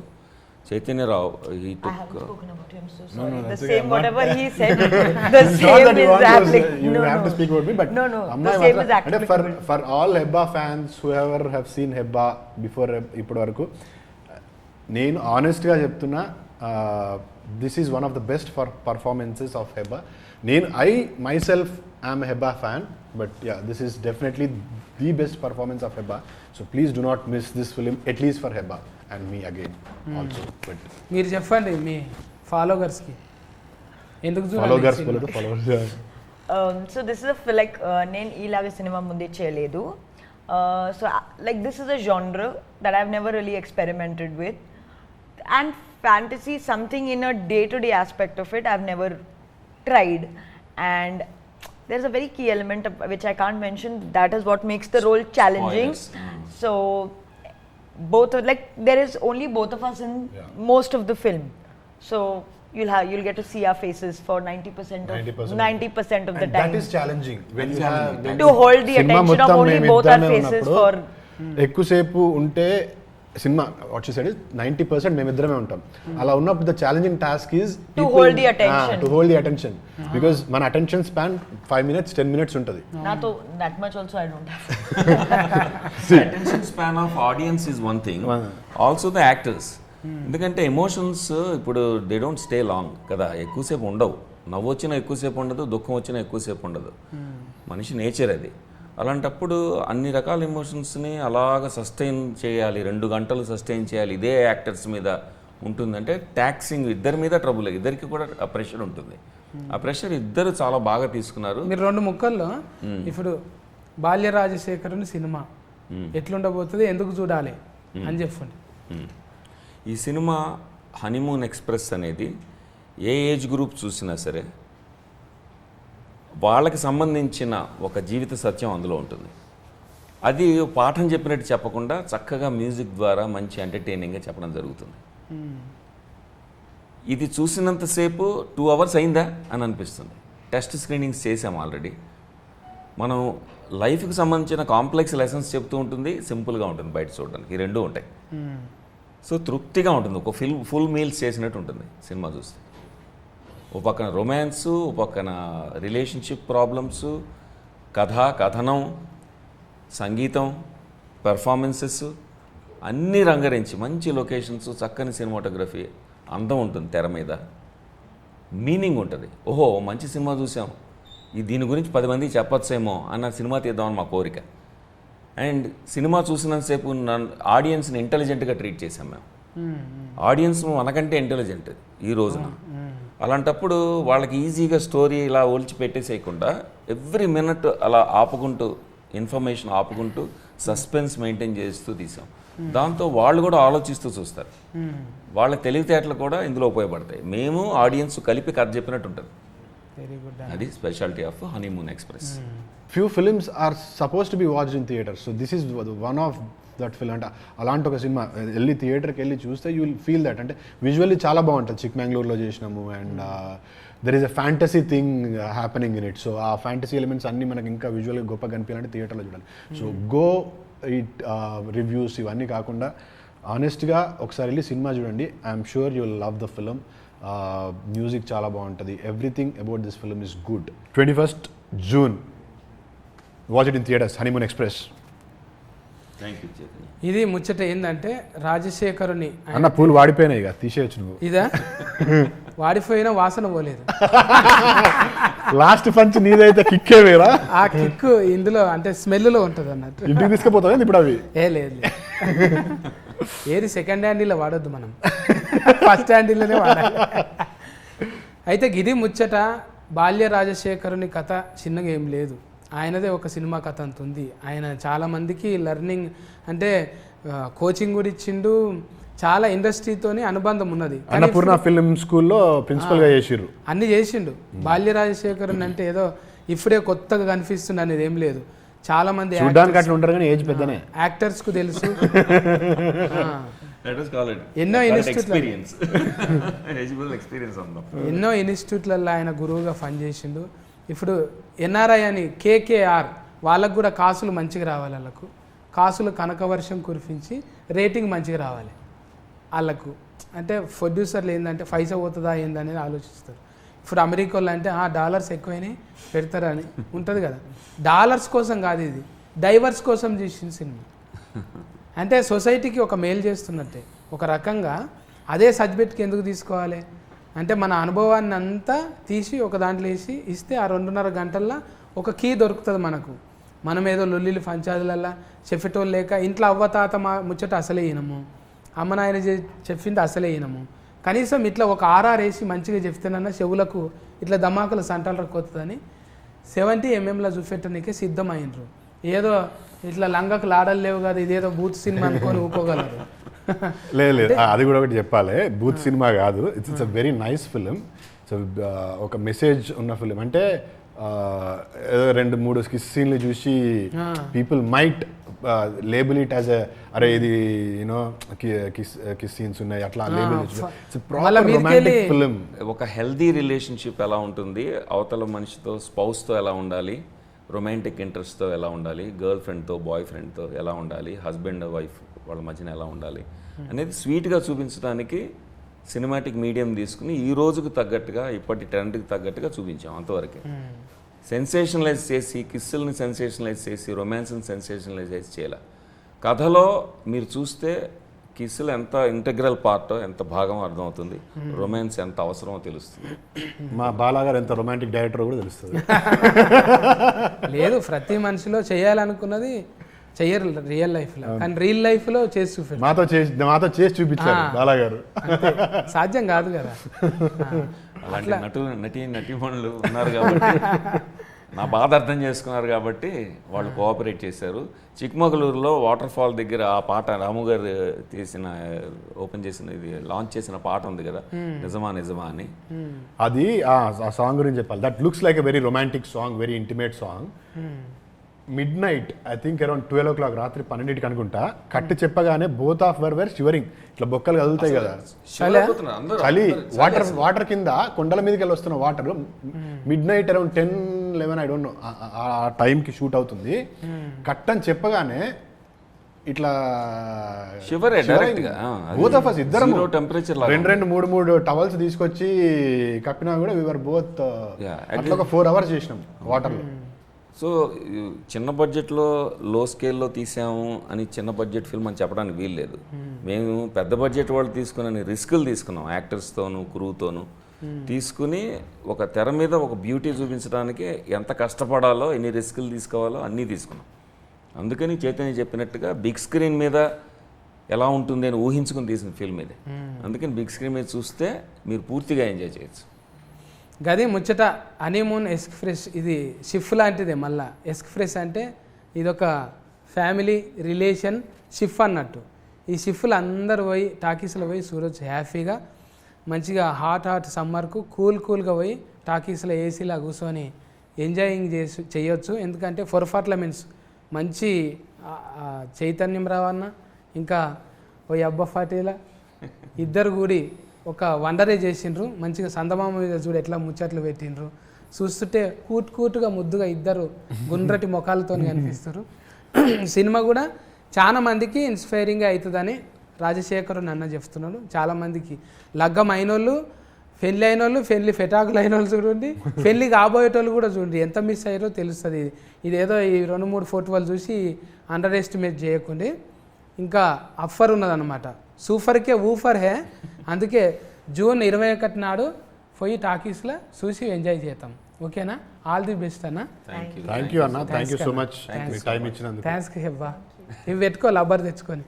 Chaitanya Rao, he took... I haven't spoken about you, I'm so sorry. No, the that's same, okay. whatever he said, the same is happening. You have to speak about me, but no, the same is applicable. For all Hebba fans, whoever have seen Hebba before ఇప్పటి వరకు, నేను ఆనెస్ట్గా చెప్తున్నా, this is one of the best performances of Hebba. I myself am a Hebba fan, but yeah, this is definitely the best performance of Hebba. So please do not miss this film, at least for Hebba and me again also. But మీరు చెప్పండి మీ ఫాలోవర్స్కి ఎందుకు followers. So this is like నేను ఇలాగ cinema ముందే చేయలేదు. So like this is a genre that I've never really experimented with, and fantasy, something in a day-to-day aspect of it, I've never tried. And there's a very key element of, which I can't mention, that is what makes the role challenging. So both are, like there is only both of us in most of the film, so you'll get to see our faces for 90% of the and time. that is challenging when you have to hold the attention of only both our faces for ఎక్కువసేపు ఉంటే cinema what you said is 90% మేమిద్దరమే ఉంటాం. అలా ఉన్నప్పుడు the challenging task is to hold the attention. To hold the attention, because మన attention span 5 minutes 10 minutes ఉంటుంది. nato that much also I don't have. Attention span of audience is one thing, also the actors. ఎందుకంటే emotions ఇప్పుడు they don't stay long కదా, ఎక్కువసేపు ఉండవు. నవ్వు వచ్చినా ఎక్కువసేపు ఉండదు, దుఃఖం వచ్చినా ఎక్కువసేపు ఉండదు. మనిషి నేచర్ అది. అలాంటప్పుడు అన్ని రకాల ఎమోషన్స్ని అలాగ సస్టైన్ చేయాలి, 2 గంటలు సస్టైన్ చేయాలి, ఇదే యాక్టర్స్ మీద ఉంటుందంటే ట్యాక్సింగ్ ఇద్దరి మీద ట్రబుల్, ఇద్దరికి కూడా ఆ ప్రెషర్ ఉంటుంది. ఆ ప్రెషర్ ఇద్దరు చాలా బాగా తీసుకున్నారు. మీరు 2 ముక్కల్లో ఇప్పుడు బాల్య రాజశేఖరుని సినిమా ఎట్లుండబోతుంది, ఎందుకు చూడాలి అని చెప్పండి. ఈ సినిమా హనీమూన్ ఎక్స్ప్రెస్ అనేది ఏ ఏజ్ గ్రూప్ చూసినా సరే వాళ్ళకి సంబంధించిన ఒక జీవిత సత్యం అందులో ఉంటుంది. అది పాఠం చెప్పినట్టు చెప్పకుండా చక్కగా మ్యూజిక్ ద్వారా మంచి ఎంటర్టైనింగ్గా చెప్పడం జరుగుతుంది. ఇది చూసినంతసేపు 2 hours అయిందా అని అనిపిస్తుంది. టెస్ట్ స్క్రీనింగ్స్ చేసాము ఆల్రెడీ. మనం లైఫ్కి సంబంధించిన కాంప్లెక్స్ లెసన్స్ చెప్తూ ఉంటుంది, సింపుల్గా ఉంటుంది బయట చూడడానికి, ఈ రెండూ ఉంటాయి. సో తృప్తిగా ఉంటుంది, ఒక ఫుల్ మీల్స్ చేసినట్టు ఉంటుంది సినిమా చూస్తే. ఓ పక్కన రొమాన్స్, ఓ పక్కన రిలేషన్షిప్ ప్రాబ్లమ్స్, కథనం, సంగీతం, పెర్ఫార్మెన్సెస్ అన్నీ రంగరించి మంచి లొకేషన్స్, చక్కని సినిమాటోగ్రఫీ, అందం ఉంటుంది తెర మీద, మీనింగ్ ఉంటుంది. ఓహో మంచి సినిమా చూసాం, దీని గురించి 10 మందికి చెప్పొచ్చేమో అన్న సినిమా తీద్దామని మా కోరిక. అండ్ సినిమా చూసినంతసేపు ఆడియన్స్ని ఇంటెలిజెంట్గా ట్రీట్ చేసాం మేము. ఆడియన్స్ మనకంటే ఇంటెలిజెంట్ ఈ రోజున. అలాంటప్పుడు వాళ్ళకి ఈజీగా స్టోరీ ఇలా ఒలిచి పెట్టేసేయకుండా ఎవ్రీ మినిట్ అలా ఆపుకుంటూ, ఇన్ఫర్మేషన్ ఆపుకుంటూ, సస్పెన్స్ మెయింటైన్ చేస్తూ తీసాం. దాంతో వాళ్ళు కూడా ఆలోచిస్తూ చూస్తారు. వాళ్ళ తెలివితేటలు కూడా ఇందులో ఉపయోగపడతాయి. మేము ఆడియన్స్ కలిపి కథ చెప్పినట్టు ఉంటుంది. Very good. అది speciality of honeymoon express. Few films are supposed to be watched in theaters, so this is one of that film. అంటే అలాంటి ఒక సినిమా వెళ్ళి థియేటర్కి వెళ్ళి చూస్తే యూ విల్ ఫీల్ దట్. అంటే విజువల్లీ చాలా బాగుంటుంది. చిక్మంగళూరులో చేసినాము and there is a fantasy thing happening in it. So ఆ ఫ్యాంటసీ ఎలిమెంట్స్ అన్నీ మనకి ఇంకా విజువల్గా గొప్ప కనిపించాలంటే థియేటర్లో చూడాలి. సో గో ఇట్ రివ్యూస్ ఇవన్నీ కాకుండా ఆనెస్ట్గా ఒకసారి వెళ్ళి సినిమా చూడండి. I'm sure you will love the film. Music చాలా బాగుంటుంది. Everything about this film is good. 21st June watch it in theatres, honeymoon express. Thank you Chaitanya. ఇది ముచ్చట ఏంటంటే రాజశేఖరుని అన్న పూలు వాడిపోయినాయి ఇక తీసేయచ్చు నువ్వు. ఇదా వాడిపోయిన వాసన పోలేదు. లాస్ట్ పంచ్ నీదైతే కిక్కే వేరా. ఆ కిక్ ఇందులో అంటే స్మెల్లో ఉంటుంది అన్నట్టు. ఇంటికి తీసుకుపోతావా ఇప్పుడు అవి? లేదు ఏది సెకండ్ హ్యాండిల్లో వాడొద్దు, మనం ఫస్ట్ హ్యాండిల్లోనే వాడాలి. అయితే గిది ముచ్చట. బాల్య రాజశేఖరుని కథ చిన్నగా ఏం లేదు, ఆయనదే ఒక సినిమా కథ అంత ఉంది. ఆయన చాలామందికి లెర్నింగ్ అంటే కోచింగ్ కూడా ఇచ్చిండు, చాలా ఇండస్ట్రీతోని అనుబంధం ఉన్నది. అన్నపూర్ణ ఫిల్మ్ స్కూల్లో ప్రిన్సిపల్గా చేసిర్రు, అన్ని చేసిండు. బాల్య రాజశేఖరుని అంటే ఏదో ఇప్పుడే కొత్తగా కనిపిస్తుంది అనేది ఏం లేదు. చాలా మంది చూడడానికి అట్లా ఉంటారు కానీ ఏజ్ పెద్దనే. యాక్టర్స్ కు తెలుసు. ఎన్నో ఇన్స్టిట్యూట్లలో ఆయన గురువుగా పనిచేసిండు. ఇప్పుడు ఎన్ఆర్ఐ అని కేకేఆర్ వాళ్ళకు కూడా కాసులు మంచిగా రావాలి. వాళ్ళకు కాసులు కనకవర్షం కురిపించి రేటింగ్ మంచిగా రావాలి వాళ్ళకు. అంటే ప్రొడ్యూసర్లు ఏంటంటే పైసా పోతుందా ఏందనేది ఆలోచిస్తారు. ఇప్పుడు అమెరికాలో అంటే డాలర్స్ ఎక్కువైనాయి పెడతారని ఉంటుంది కదా. డాలర్స్ కోసం కాదు, ఇది డైవర్స్ కోసం చేసిన సినిమా. అంటే సొసైటీకి ఒక మేలు చేస్తున్నట్టే. ఒక రకంగా అదే సబ్జెక్ట్కి ఎందుకు తీసుకోవాలి అంటే మన అనుభవాన్ని అంతా తీసి ఒక దాంట్లో వేసి ఇస్తే ఆ 2.5 గంటల్లో ఒక కీ దొరుకుతుంది మనకు. మనం ఏదో లొల్లిలు పంచాదులల్లా చెప్పేటోళ్ళు లేక ఇంట్లో అవ్వతాత ముచ్చట అసలే వినము, అమ్మ నాయన చెప్పింది అసలే వినము. కనీసం ఇట్లా ఒక ఆర్ఆర్ వేసి మంచిగా చెప్తేనన్నా చెవులకు ఇట్లా దమాకుల సంటలు రక్కొస్తుందని 70 mm చూపెట్టడానికే సిద్ధమైనరు. ఏదో ఇట్లా లంగకు లాడలు లేవు కదా, ఇదేదో బూత్ సినిమా అనుకొని ఊకోగలరు. లేదు అది కూడా ఒకటి చెప్పాలి, బూత్ సినిమా కాదు. It's a very nice film. So ఒక మెసేజ్ ఉన్న ఫిలిం. అంటే ఏదో 2-3 సీన్లు చూసి people might label it as అరే ఇది యూనో కిస్ సీన్స్ ఉన్నాయి అట్లా లేబుల్ ఫిలిం. ఒక హెల్దీ రిలేషన్షిప్ ఎలా ఉంటుంది, అవతల మనిషితో స్పౌస్తో ఎలా ఉండాలి, రొమాంటిక్ ఇంట్రెస్ట్తో ఎలా ఉండాలి, గర్ల్ ఫ్రెండ్తో బాయ్ ఫ్రెండ్తో ఎలా ఉండాలి, హస్బెండ్ వైఫ్ వాళ్ళ మధ్యన ఎలా ఉండాలి అనేది స్వీట్గా చూపించడానికి సినిమాటిక్ మీడియం తీసుకుని ఈ రోజుకు తగ్గట్టుగా ఇప్పటి ట్రెండ్కి తగ్గట్టుగా చూపించాం. అంతవరకే సెన్సేషనలైజ్ చేసి కిస్సుల్ని సెన్సేషనలైజ్ చేసి రొమాన్స్ని సెన్సేషనలైజ్ చేయాల. కథలో మీరు చూస్తే కిస్సులు ఎంత ఇంటగ్రల్ పార్టో, ఎంత భాగం అర్థమవుతుంది, రొమాన్స్ ఎంత అవసరమో తెలుస్తుంది. మా బాలాగారు ఎంత రొమాంటిక్ డైరెక్టర్ కూడా తెలుస్తుంది. లేదు ప్రతి మనిషిలో చేయాలనుకున్నది చెయ్యరు రియల్ లైఫ్లో, కానీ రియల్ లైఫ్లో చేసి చూపించారు. మాతో చేసి చూపించారు బాలాగారు. సాధ్యం కాదు కదా. అలాంటి నటీమణులు ఉన్నారు కాబట్టి నా బాధ అర్థం చేసుకున్నారు కాబట్టి వాళ్ళు కోఆపరేట్ చేశారు. చిక్మగళూరులో వాటర్ ఫాల్ దగ్గర ఆ పాట రాము గారు ఓపెన్ చేసిన ఇది లాంచ్ చేసిన పాట ఉంది కదా, నిజమా నిజమా అని. అది ఆ సాంగ్ గురించి చెప్పాలి. That looks like a very romantic song, very intimate song. midnight, I think around 12 o'clock, రాత్రి 12కి అనుకుంటా, కట్టి చెప్పగానే బోత్ ఆఫ్ వర్ షివరింగ్, ఇట్లా బొక్కలు కదులుతాయి కదా, చలి, వాటర్ కింద కొండల మీదకి వెళ్ళి వస్తున్న water, mid night around 10 11 I don't no ఆ టైంకి షూట్ అవుతుంది. కట్ అని చెప్పగానే ఇట్లా Shiver ఏ direct గా. బోత్ ఆఫ్ us ఇద్దరం Zero temperature లాగా రెండు మూడు టవల్స్ తీసుకొచ్చి కప్పినా కూడా వీఆర్ బోత్ Yeah, అట్లా ఒక 4 hours చేసినాం వాటర్లో. సో చిన్న బడ్జెట్లో లో స్కేల్లో తీసాము అని చిన్న బడ్జెట్ ఫిల్మ్ అని చెప్పడానికి వీలు లేదు. మేము పెద్ద బడ్జెట్ వాళ్ళు తీసుకుని రిస్కులు తీసుకున్నాం, యాక్టర్స్తోనూ క్రూతోనూ తీసుకుని ఒక తెర మీద ఒక బ్యూటీ చూపించడానికి ఎంత కష్టపడాలో, ఎన్ని రిస్కులు తీసుకోవాలో అన్నీ తీసుకున్నాం. అందుకని చైతన్య చెప్పినట్టుగా బిగ్ స్క్రీన్ మీద ఎలా ఉంటుంది అని ఊహించుకుని తీసిన ఫిల్మ్ ఇది. అందుకని బిగ్ స్క్రీన్ మీద చూస్తే మీరు పూర్తిగా ఎంజాయ్ చేయొచ్చు. గది ముచ్చట హనీమూన్ ఎక్స్ప్రెస్ ఇది షిఫ్ లాంటిదే. మళ్ళా ఎక్స్ప్రెస్ అంటే ఇదొక ఫ్యామిలీ రిలేషన్ షిఫ్ అన్నట్టు. ఈ షిఫ్లు అందరు పోయి టాకీస్లో పోయి చూడొచ్చు హ్యాపీగా, మంచిగా హాట్ సమ్మర్కు కూల్గా పోయి టాకీస్లో ఏసీలా కూర్చొని ఎంజాయింగ్ చేయొచ్చు. ఎందుకంటే పర్ఫార్మెన్స్ మంచి చైతన్యం రావన్న ఇంకా ఓ అబ్బా ఫాటీలా ఇద్దరు కూడి ఒక వండరే చేసిండ్రు. మంచిగా సందమామ మీద చూడు ఎట్లా ముచ్చట్లు పెట్టిండ్రు. చూస్తుంటే కూటుగా ముద్దుగా ఇద్దరు గుండ్రటి ముఖాలతో కనిపిస్తారు. సినిమా కూడా చాలా మందికి ఇన్స్పైరింగ్గా అవుతుందని రాజశేఖర్ నన్న చెప్తున్నాడు. చాలామందికి లగ్గం అయినోళ్ళు, పెళ్ళి అయినోళ్ళు, పెళ్ళి ఫెటాకులు అయిన వాళ్ళు చూడండి, పెళ్ళి కాబోయేటోళ్ళు కూడా చూడండి ఎంత మిస్ అయ్యారో తెలుస్తుంది. ఇదేదో ఈ 2-3 ఫోటోలు చూసి అండర్ ఎస్టిమేట్ చేయకండి. ఇంకా ఆఫర్ ఉన్నదన్నమాట, సూపర్కే ఊఫర్ హే. అందుకే జూన్ 21 నాడు పోయి టాకీస్లో చూసి ఎంజాయ్ చేద్దాం. ఓకేనా? ఆల్ ది బెస్ట్ అన్న. థ్యాంక్ యూ అన్న, thank you so much time ఇచ్చినందుకు. థ్యాంక్స్ హెబ్బా. ఇవి పెట్టుకో లబ్బర్ తెచ్చుకొని.